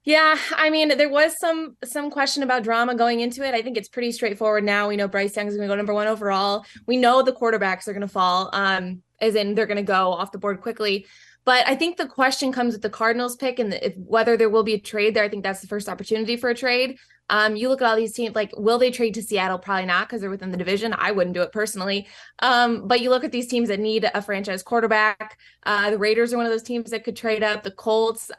Yeah, I mean, there was some question about drama going into it. I think it's pretty straightforward now. We know Bryce Young is going to go number 1 overall. We know the quarterbacks are going to fall, as in they're going to go off the board quickly. But I think the question comes with the Cardinals pick and whether there will be a trade there. I think that's the first opportunity for a trade. You look at all these teams, like, will they trade to Seattle? Probably not, because they're within the division. I wouldn't do it personally. But you look at these teams that need a franchise quarterback. The Raiders are one of those teams that could trade up. The Colts.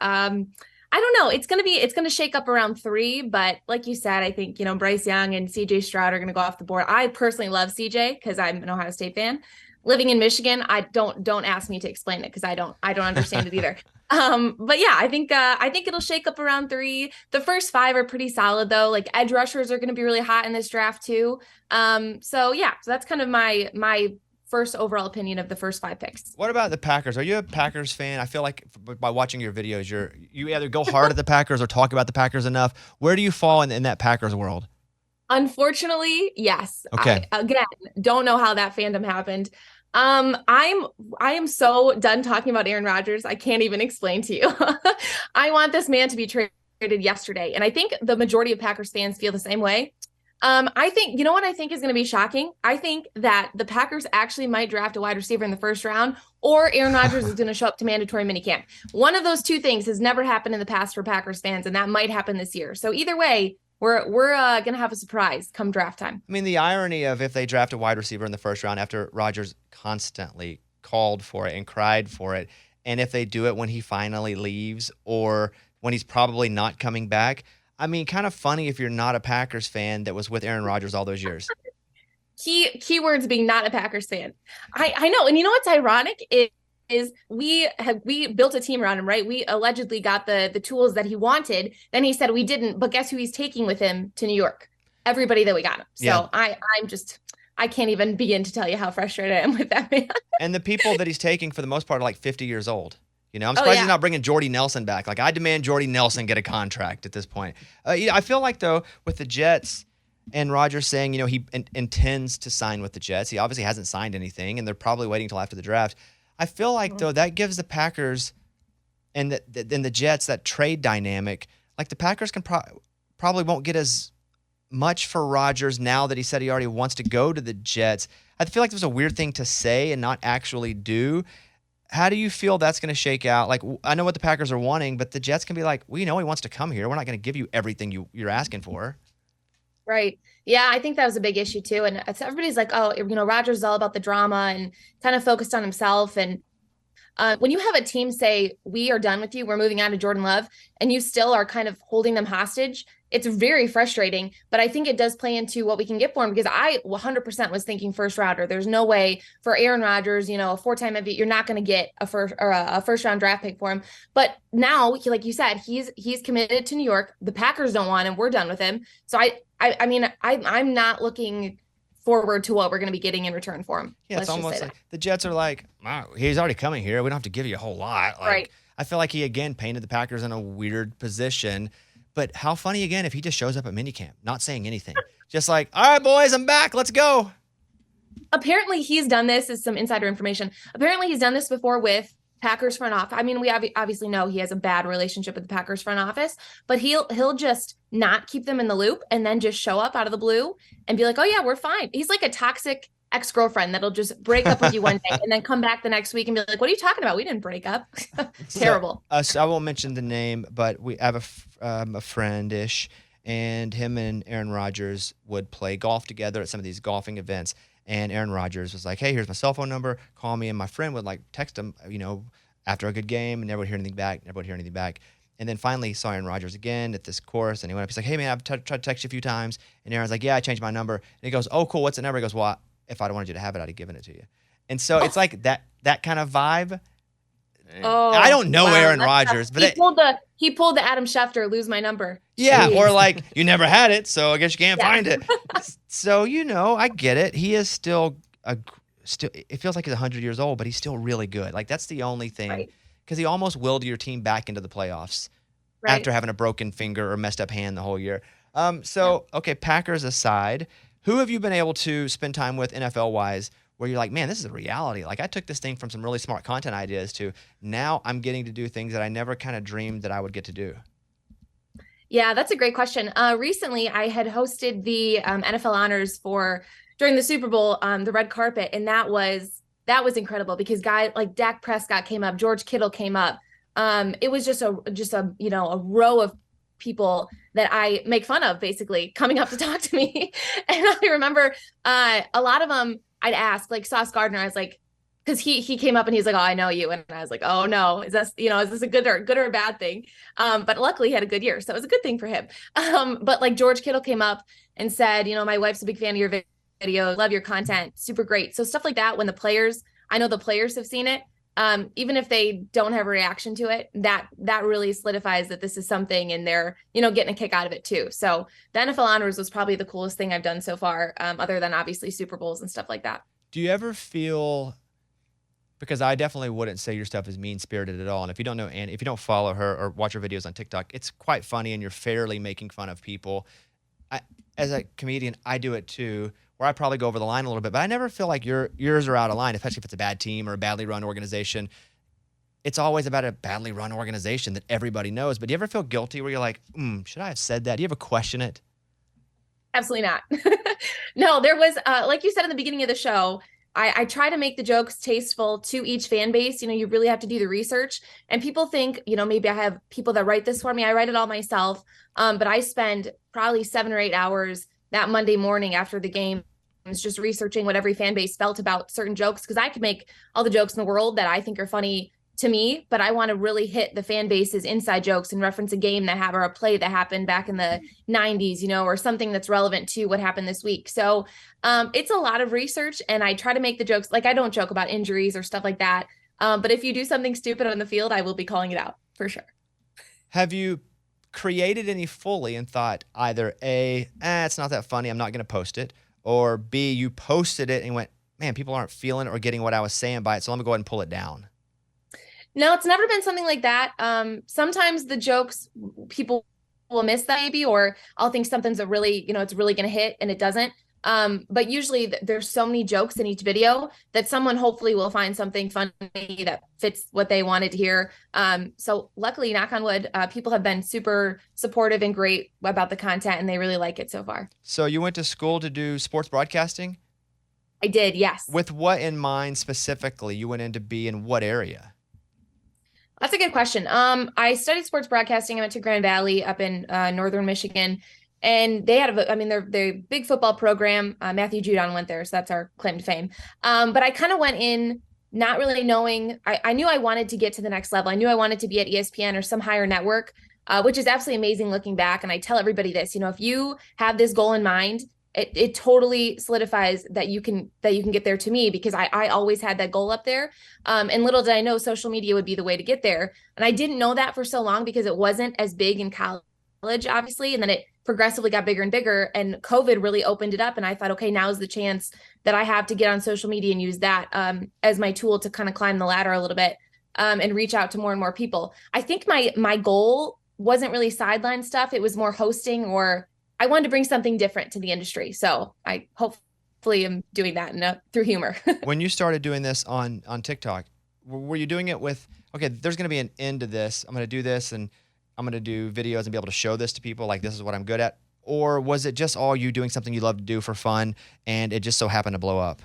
I don't know. It's going to shake up around 3, but like you said, I think, Bryce Young and CJ Stroud are going to go off the board. I personally love CJ because I'm an Ohio State fan. Living in Michigan, I don't ask me to explain it because I don't understand it either. But yeah, I think it'll shake up around 3. The first 5 are pretty solid though. Like, edge rushers are going to be really hot in this draft too. So that's kind of my first overall opinion of the first 5 picks. What about the Packers? Are you a Packers fan? I feel like by watching your videos, you either go hard at the Packers or talk about the Packers enough. Where do you fall in that Packers world? Unfortunately, yes. Okay. I, again, don't know how that fandom happened. I am so done talking about Aaron Rodgers. I can't even explain to you. I want this man to be traded yesterday. And I think the majority of Packers fans feel the same way. I think, you know what I think is going to be shocking? I think that the Packers actually might draft a wide receiver in the first round, or Aaron Rodgers is going to show up to mandatory minicamp. One of those 2 things has never happened in the past for Packers fans, and that might happen this year. So either way, we're going to have a surprise come draft time. I mean, the irony of if they draft a wide receiver in the first round after Rodgers constantly called for it and cried for it, and if they do it when he finally leaves or when he's probably not coming back, I mean, kind of funny if you're not a Packers fan that was with Aaron Rodgers all those years. Keywords being not a Packers fan. I know. And you know what's ironic is we built a team around him, right? We allegedly got the tools that he wanted. Then he said we didn't, but guess who he's taking with him to New York? Everybody that we got him. So yeah. I can't even begin to tell you how frustrated I am with that man. And the people that he's taking for the most part are like 50 years old. I'm surprised he's not bringing Jordy Nelson back. Like, I demand Jordy Nelson get a contract at this point. I feel like, though, with the Jets and Rodgers saying, he intends to sign with the Jets. He obviously hasn't signed anything, and they're probably waiting until after the draft. I feel like, though, that gives the Packers and the Jets that trade dynamic. Like, the Packers can probably won't get as much for Rodgers now that he said he already wants to go to the Jets. I feel like there's a weird thing to say and not actually do. How do you feel that's going to shake out? Like, I know what the Packers are wanting, but the Jets can be like, we know he wants to come here. We're not going to give you everything you're asking for. Right. Yeah, I think that was a big issue too. And everybody's like, oh, Rodgers is all about the drama and kind of focused on himself. And when you have a team say, we are done with you, we're moving on to Jordan Love, and you still are kind of holding them hostage, it's very frustrating. But I think it does play into what we can get for him, because I 100% was thinking first rounder. There's no way for Aaron Rodgers, a 4-time MVP, you're not going to get a first round draft pick for him. But now, like you said, he's committed to New York. The Packers don't want him. We're done with him. So I mean, I'm not looking forward to what we're going to be getting in return for him. Yeah, it's almost like the Jets are like, wow, he's already coming here. We don't have to give you a whole lot. Like, right. I feel like he, again, painted the Packers in a weird position. But how funny, again, if he just shows up at minicamp, not saying anything. Just like, all right, boys, I'm back. Let's go. Apparently, he's done this, is some insider information. Apparently, he's done this before with Packers front office. I mean, we obviously know he has a bad relationship with the Packers front office, but he'll just not keep them in the loop and then just show up out of the blue and be like, oh, yeah, we're fine. He's like a toxic ex-girlfriend that'll just break up with you one day and then come back the next week and be like, what are you talking about? We didn't break up. Terrible. So I won't mention the name, but we have a friend-ish, and him and Aaron Rodgers would play golf together at some of these golfing events. And Aaron Rodgers was like, hey, here's my cell phone number. Call me. And my friend would like text him, after a good game, and never would hear anything back. And then finally he saw Aaron Rodgers again at this course, and he went up. He's like, "Hey man, I've tried to text you a few times." And Aaron's like, "Yeah, I changed my number." And he goes, "Oh, cool. What's the number?" He goes, "Well, if I'd wanted you to have it, I'd have given it to you." And so it's like that kind of vibe. Oh, I don't know wow, Aaron that's Rodgers, tough. but he pulled the Adam Schefter, lose my number. yeah, Jeez. or like you never had it, so I guess you can't Yeah. find it. So I get it. He is still it feels like he's 100 years old, but he's still really good. Like that's the only thing, because he almost willed your team back into the playoffs after having a broken finger or messed up hand the whole year. Okay, Packers aside, who have you been able to spend time with NFL wise where you're like, man, this is a reality? Like I took this thing from some really smart content ideas to now I'm getting to do things that I never kind of dreamed that I would get to do. Yeah, that's a great question. Recently, I had hosted the NFL honors during the Super Bowl, the red carpet, and that was incredible because guys like Dak Prescott came up, George Kittle came up. It was just a a row of people that I make fun of basically coming up to talk to me, and I remember a lot of them I'd ask, like Sauce Gardner, I was like, because he came up and he's like, "Oh, I know you," and I was like, "Oh no, is this a good or a bad thing?" But luckily he had a good year, so it was a good thing for him. But like George Kittle came up and said, "My wife's a big fan of your video, love your content, super great." So stuff like that, when I know the players have seen it, even if they don't have a reaction to it, that really solidifies that this is something, and they're getting a kick out of it too. So the NFL honors was probably the coolest thing I've done so far, other than obviously Super Bowls and stuff like that. Do you ever feel, because I definitely wouldn't say your stuff is mean-spirited at all, and if you don't know Annie, if you don't follow her or watch her videos on TikTok, it's quite funny and you're fairly making fun of people. As a comedian, I do it too, where I probably go over the line a little bit, but I never feel like yours are out of line, especially if it's a bad team or a badly run organization. It's always about a badly run organization that everybody knows. But do you ever feel guilty where you're like, should I have said that? Do you ever question it? Absolutely not. No, there was, like you said in the beginning of the show, I try to make the jokes tasteful to each fan base. You really have to do the research, and people think, maybe I have people that write this for me. I write it all myself. But I spend probably 7 or 8 hours that Monday morning after the game just researching what every fan base felt about certain jokes, because I could make all the jokes in the world that I think are funny to me, but I want to really hit the fan base's inside jokes and reference a game or a play that happened back in the 90s, or something that's relevant to what happened this week. So it's a lot of research, and I try to make the jokes, like I don't joke about injuries or stuff like that. But if you do something stupid on the field, I will be calling it out for sure. Have you created any fully and thought either A, it's not that funny, I'm not going to post it, or B, you posted it and went, man, people aren't feeling it or getting what I was saying by it, so let me go ahead and pull it down? No, it's never been something like that. Sometimes the jokes, people will miss that maybe, or I'll think something's it's really going to hit and it doesn't. But usually there's so many jokes in each video that someone hopefully will find something funny that fits what they wanted to hear. So luckily, knock on wood, people have been super supportive and great about the content, and they really like it so far. So you went to school to do sports broadcasting? I did, yes. With what in mind specifically? You went in to be in what area? That's a good question. I studied sports broadcasting. I went to Grand Valley up in northern Michigan, and they had they're a big football program. Matthew Judon went there, so that's our claim to fame. But I kind of went in not really knowing. I knew I wanted to get to the next level. I knew I wanted to be at ESPN or some higher network, which is absolutely amazing looking back. And I tell everybody this, if you have this goal in mind, it totally solidifies that you can get there to me, because I always had that goal up there. And little did I know social media would be the way to get there. And I didn't know that for so long because it wasn't as big in college, obviously. And then it progressively got bigger and bigger, and COVID really opened it up. And I thought, okay, now's the chance that I have to get on social media and use that as my tool to kind of climb the ladder a little bit and reach out to more and more people. I think my goal wasn't really sideline stuff. It was more hosting, or I wanted to bring something different to the industry. So I hopefully am doing that through humor. When you started doing this on TikTok, were you doing it with, okay, there's going to be an end to this. I'm going to do this, and I'm going to do videos and be able to show this to people, like this is what I'm good at? Or was it just all you doing something you love to do for fun, and it just so happened to blow up?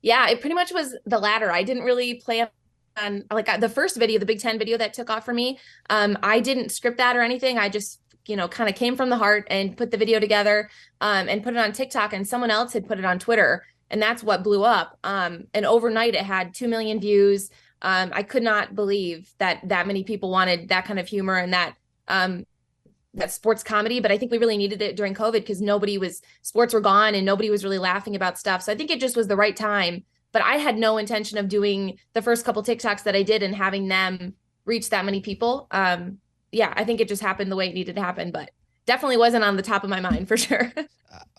Yeah, it pretty much was the latter. I didn't really plan on, the first video, the Big Ten video that took off for me. I didn't script that or anything. I just kind of came from the heart and put the video together and put it on TikTok, and someone else had put it on Twitter, and that's what blew up. And overnight it had 2 million views. I could not believe that many people wanted that kind of humor and that sports comedy, but I think we really needed it during COVID because sports were gone and nobody was really laughing about stuff. So I think it just was the right time, but I had no intention of doing the first couple TikToks that I did and having them reach that many people. Yeah, I think it just happened the way it needed to happen, but definitely wasn't on the top of my mind for sure.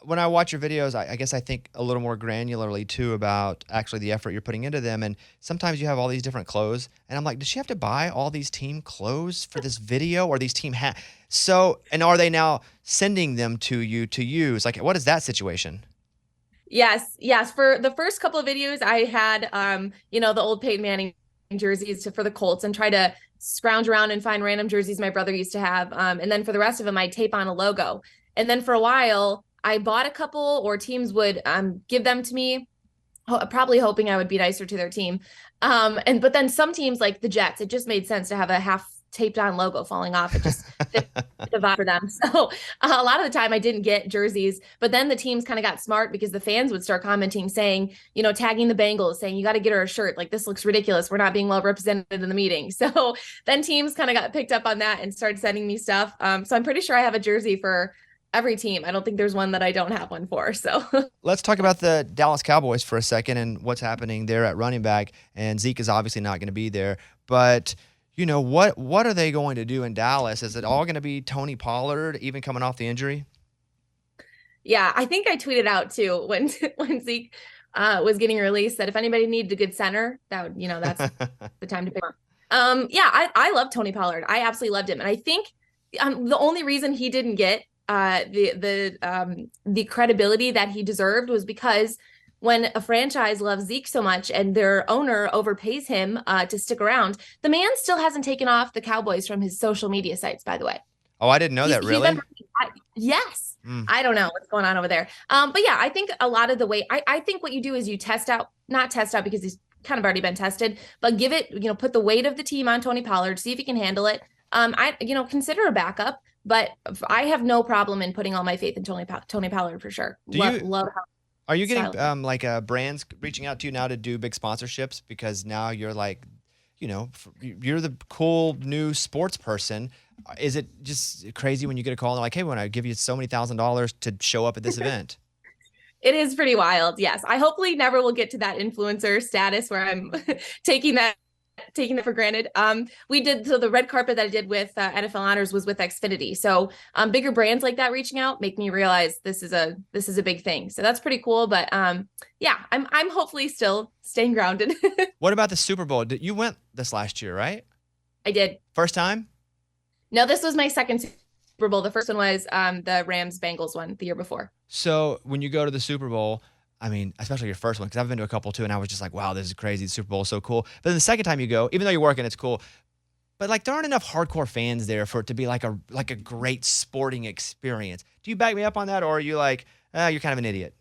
When I watch your videos, I guess I think a little more granularly too about actually the effort you're putting into them. And sometimes you have all these different clothes, and I'm like, does she have to buy all these team clothes for this video or these team hats? So, and are they now sending them to you to use? Like, what is that situation? Yes. For the first couple of videos, I had, the old Peyton Manning jerseys for the Colts and try to scrounge around and find random jerseys my brother used to have. And then for the rest of them, I tape on a logo. And then for a while, I bought a couple, or teams would give them to me, probably hoping I would be nicer to their team. But then some teams like the Jets, it just made sense to have a half taped on logo falling off. It just fit the vibe for them. So a lot of the time I didn't get jerseys, but then the teams kind of got smart because the fans would start commenting saying, tagging the Bengals, saying, you got to get her a shirt. Like, this looks ridiculous. We're not being well represented in the meeting. So then teams kind of got picked up on that and started sending me stuff. So I'm pretty sure I have a jersey for every team. I don't think there's one that I don't have one for. So let's talk about the Dallas Cowboys for a second and what's happening there at running back. And Zeke is obviously not going to be there, but what are they going to do in Dallas? Is it all going to be Tony Pollard, even coming off the injury? Yeah, I think I tweeted out too when Zeke was getting released that if anybody needed a good center, that's the time to pick him. I love Tony Pollard. I absolutely loved him, and I think the only reason he didn't get the credibility that he deserved was because when a franchise loves Zeke so much and their owner overpays him to stick around, the man still hasn't taken off the Cowboys from his social media sites, by the way. Oh, I didn't know that, really? Yes. I don't know what's going on over there. But yeah, I think a lot of the way, I think what you do is you not test out because he's kind of already been tested, but give it, put the weight of the team on Tony Pollard, see if he can handle it. Consider a backup, but I have no problem in putting all my faith in Tony Pollard for sure. Love how. Are you getting brands reaching out to you now to do big sponsorships because now you're like, you're the cool new sports person? Is it just crazy when you get a call and they're like, hey, when I give you so many $1,000s to show up at this event? It is pretty wild. Yes. I hopefully never will get to that influencer status where I'm taking that for granted. The red carpet that I did with NFL Honors was with Xfinity. So bigger brands like that reaching out make me realize this is a big thing. So that's pretty cool. But I'm hopefully still staying grounded. What about the Super Bowl? You went this last year, right? I did. First time? No, this was my second Super Bowl. The first one was the Rams-Bengals one the year before. So when you go to the Super Bowl, I mean, especially your first one, because I've been to a couple too, and I was just like, wow, this is crazy. The Super Bowl is so cool. But then the second time you go, even though you're working, it's cool. But like, there aren't enough hardcore fans there for it to be like a great sporting experience. Do you back me up on that, or are you like, you're kind of an idiot?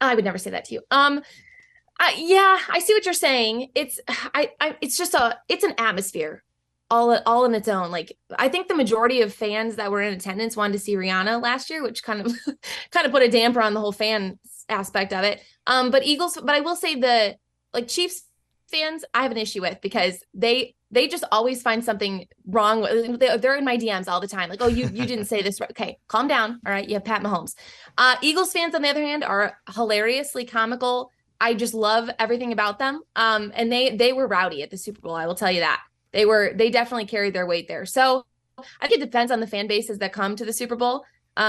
I would never say that to you. Yeah, I see what you're saying. It's an atmosphere. All in its own. Like, I think the majority of fans that were in attendance wanted to see Rihanna last year, which kind of put a damper on the whole fan aspect of it. But I will say the Chiefs fans, I have an issue with because they just always find something wrong. They're in my DMs all the time. Like, oh, you didn't say this right. Okay, calm down. All right. You have Pat Mahomes. Eagles fans, on the other hand, are hilariously comical. I just love everything about them. And they were rowdy at the Super Bowl. I will tell you that. They definitely carried their weight there. So I think it depends on the fan bases that come to the Super Bowl.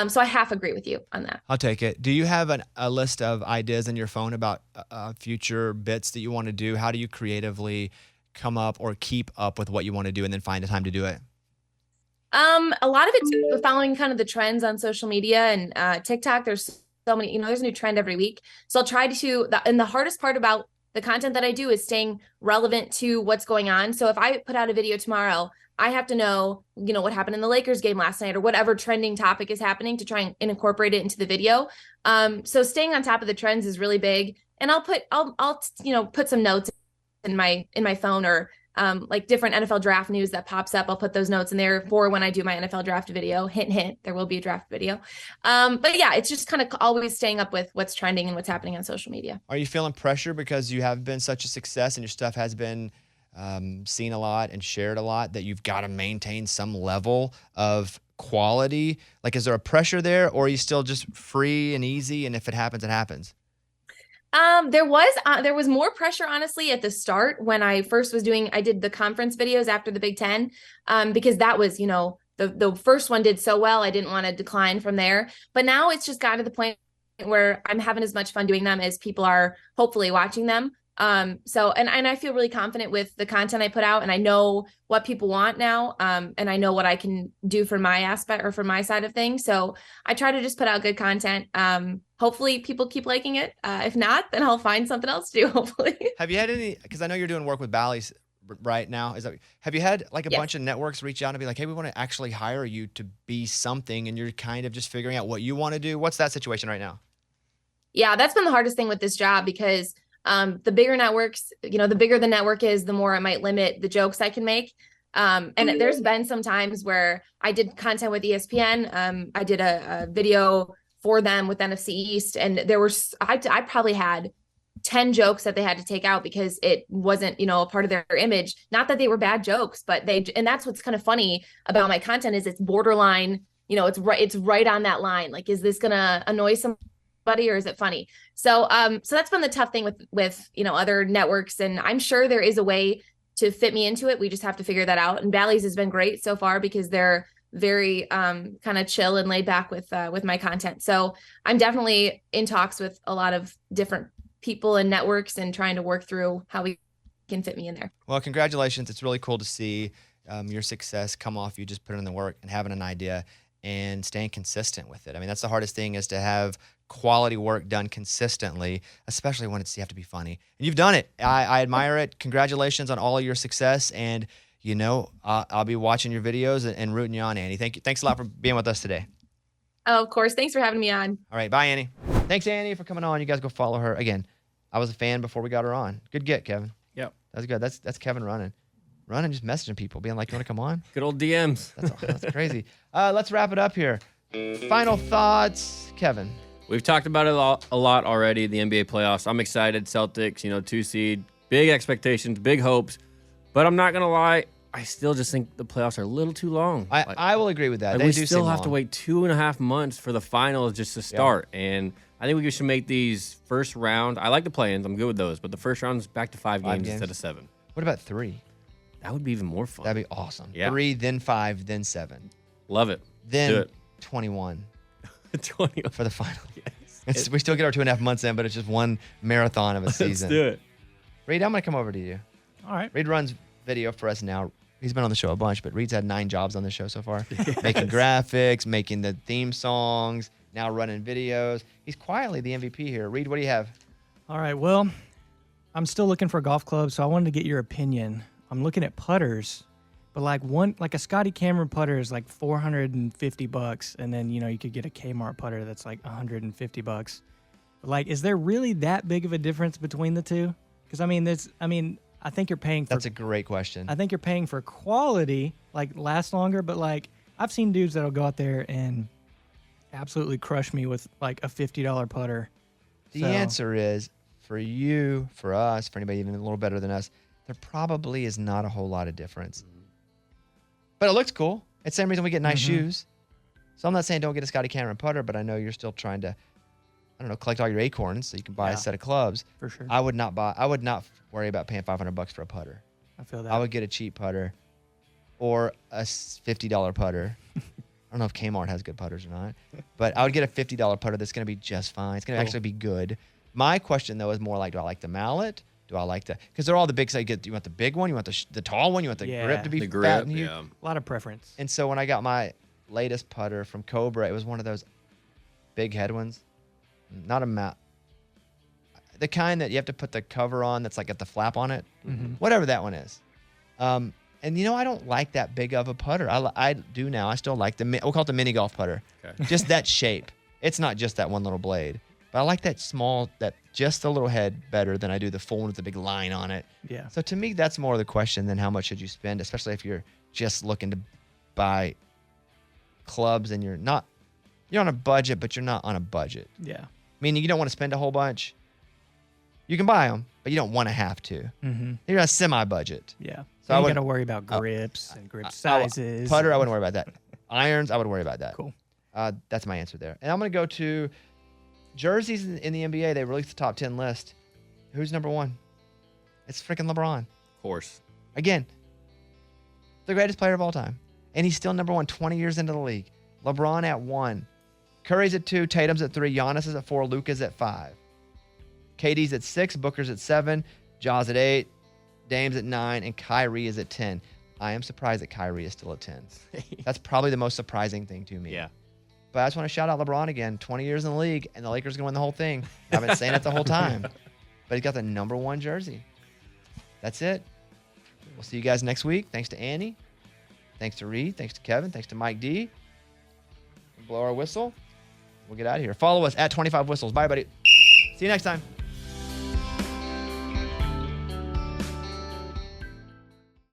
So I half agree with you on that. I'll take it. Do you have a list of ideas in your phone about future bits that you want to do? How do you creatively come up or keep up with what you want to do and then find the time to do it? A lot of it's following kind of the trends on social media and TikTok. There's so many, there's a new trend every week. So I'll try to, and the hardest part about the content that I do is staying relevant to what's going on. So if I put out a video tomorrow, I have to know, what happened in the Lakers game last night or whatever trending topic is happening to try and incorporate it into the video. So staying on top of the trends is really big. And I'll put some notes in my phone or like different NFL draft news that pops up. I'll put those notes in there for when I do my NFL draft video. Hint, hint, there will be a draft video. But yeah, it's just kind of always staying up with what's trending and what's happening on social media. Are you feeling pressure because you have been such a success and your stuff has been seen a lot and shared a lot that you've got to maintain some level of quality? Like, is there a pressure there, or are you still just free and easy, and if it happens, it happens? There was more pressure, honestly, at the start when I first was I did the conference videos after the Big Ten, because that was, the first one did so well. I didn't want to decline from there, but now it's just got to the point where I'm having as much fun doing them as people are hopefully watching them. So I feel really confident with the content I put out, and I know what people want now. And I know what I can do for my aspect or for my side of things. So I try to just put out good content. Hopefully people keep liking it. If not, then I'll find something else to do, hopefully. Have you had any, because I know you're doing work with Bally's right now. Have you had like a bunch of networks reach out and be like, hey, we want to actually hire you to be something, and you're kind of just figuring out what you want to do? What's that situation right now? Yeah, that's been the hardest thing with this job, because the bigger networks, the bigger the network is, the more it might limit the jokes I can make. And there's been some times where I did content with ESPN. I did a video for them with NFC East, and I probably had 10 jokes that they had to take out because it wasn't, a part of their image. Not that they were bad jokes, but and that's what's kind of funny about my content is it's borderline, it's right on that line. Like, is this gonna annoy somebody or is it funny? So that's been the tough thing with other networks, and I'm sure there is a way to fit me into it. We just have to figure that out. And Bally's has been great so far because they're very kind of chill and laid back with my content. So I'm definitely in talks with a lot of different people and networks and trying to work through how we can fit me in there. Well, congratulations. It's really cool to see your success come off you just putting in the work and having an idea and staying consistent with it. I mean, that's the hardest thing, is to have quality work done consistently, especially when you have to be funny. And you've done it. I admire it. Congratulations on all of your success. And, I'll be watching your videos and rooting you on, Annie. Thank you. Thanks a lot for being with us today. Oh, of course. Thanks for having me on. All right. Bye, Annie. Thanks, Annie, for coming on. You guys go follow her. Again, I was a fan before we got her on. Good get, Kevin. Yep. That's good. That's Kevin running, just messaging people, being like, you want to come on? Good old DMs. That's crazy. Let's wrap it up here. Final thoughts, Kevin. We've talked about it a lot already, the NBA playoffs. I'm excited. Celtics, 2 seed, big expectations, big hopes. But I'm not going to lie, I still just think the playoffs are a little too long. I will agree with that. We still have to wait 2.5 months for the finals just to start. Yeah. And I think we should make these first round. I like the play-ins. I'm good with those. But the first round's back to 5 games instead of 7. What about 3? That would be even more fun. That'd be awesome. Yeah. 3, then 5, then 7. Love it. Then do it. 21. 21. For the final. Yes. We still get our 2.5 months in, but it's just one marathon of a season. Let's do it. Reed, I'm going to come over to you. All right. Reed runs video for us now. He's been on the show a bunch, but Reed's had 9 jobs on the show so far. Making graphics, making the theme songs, now running videos. He's quietly the MVP here. Reed, what do you have? All right. Well, I'm still looking for a golf club, so I wanted to get your opinion. I'm looking at putters, but like a Scotty Cameron putter is like $450, and then you could get a Kmart putter that's like $150. But like, is there really that big of a difference between the two? Because I think you're paying for. That's a great question. I think you're paying for quality, like last longer, but like I've seen dudes that'll go out there and absolutely crush me with like a $50 putter. The answer is, for you, for us, for anybody even a little better than us, there probably is not a whole lot of difference. But it looks cool. It's the same reason we get nice shoes. So I'm not saying don't get a Scotty Cameron putter, but I know you're still trying to, collect all your acorns so you can buy a set of clubs. For sure. I would not worry about paying $500 for a putter. I feel that. I would get a cheap putter or a $50 putter. I don't know if Kmart has good putters or not, but I would get a $50 putter that's going to be just fine. It's going to actually be good. My question, though, is more like, do I like the mallet? Do I like because they're all the big, so you want the big one, you want the tall one, you want the grip to be fat and huge. Yeah. A lot of preference. And so when I got my latest putter from Cobra, it was one of those big head ones. Not a mat. The kind that you have to put the cover on that's like got the flap on it. Whatever that one is. And I don't like that big of a putter. I do now. I still like we'll call it the mini golf putter. Okay. Just that shape. It's not just that one little blade. But I like that small, that just a little head better than I do the full one with the big line on it. Yeah. So to me, that's more of the question than how much should you spend, especially if you're just looking to buy clubs and you're on a budget, but you're not on a budget. Yeah. Meaning you don't want to spend a whole bunch. You can buy them, but you don't want to have to. Mm-hmm. You're on a semi-budget. Yeah. So I I got would to worry about grips and grip sizes. Putter, I wouldn't worry about that. Irons, I would worry about that. Cool. That's my answer there. And I'm going to go to jerseys in the NBA. They released the top 10 list. Who's number one? It's freaking LeBron. Of course. Again, the greatest player of all time. And he's still number one 20 years into the league. LeBron at 1. Curry's at 2. Tatum's at 3. Giannis is at 4. Luka's at 5. KD's at 6. Booker's at 7. Ja's at 8. Dame's at 9. And Kyrie is at 10. I am surprised that Kyrie is still at 10. That's probably the most surprising thing to me. Yeah. But I just want to shout out LeBron again. 20 years in the league, and the Lakers are going to win the whole thing. I've been saying it the whole time. But he's got the number 1 jersey. That's it. We'll see you guys next week. Thanks to Annie. Thanks to Reed. Thanks to Kevin. Thanks to Mike D. We'll blow our whistle. We'll get out of here. Follow us at 25 Whistles. Bye, buddy. See you next time.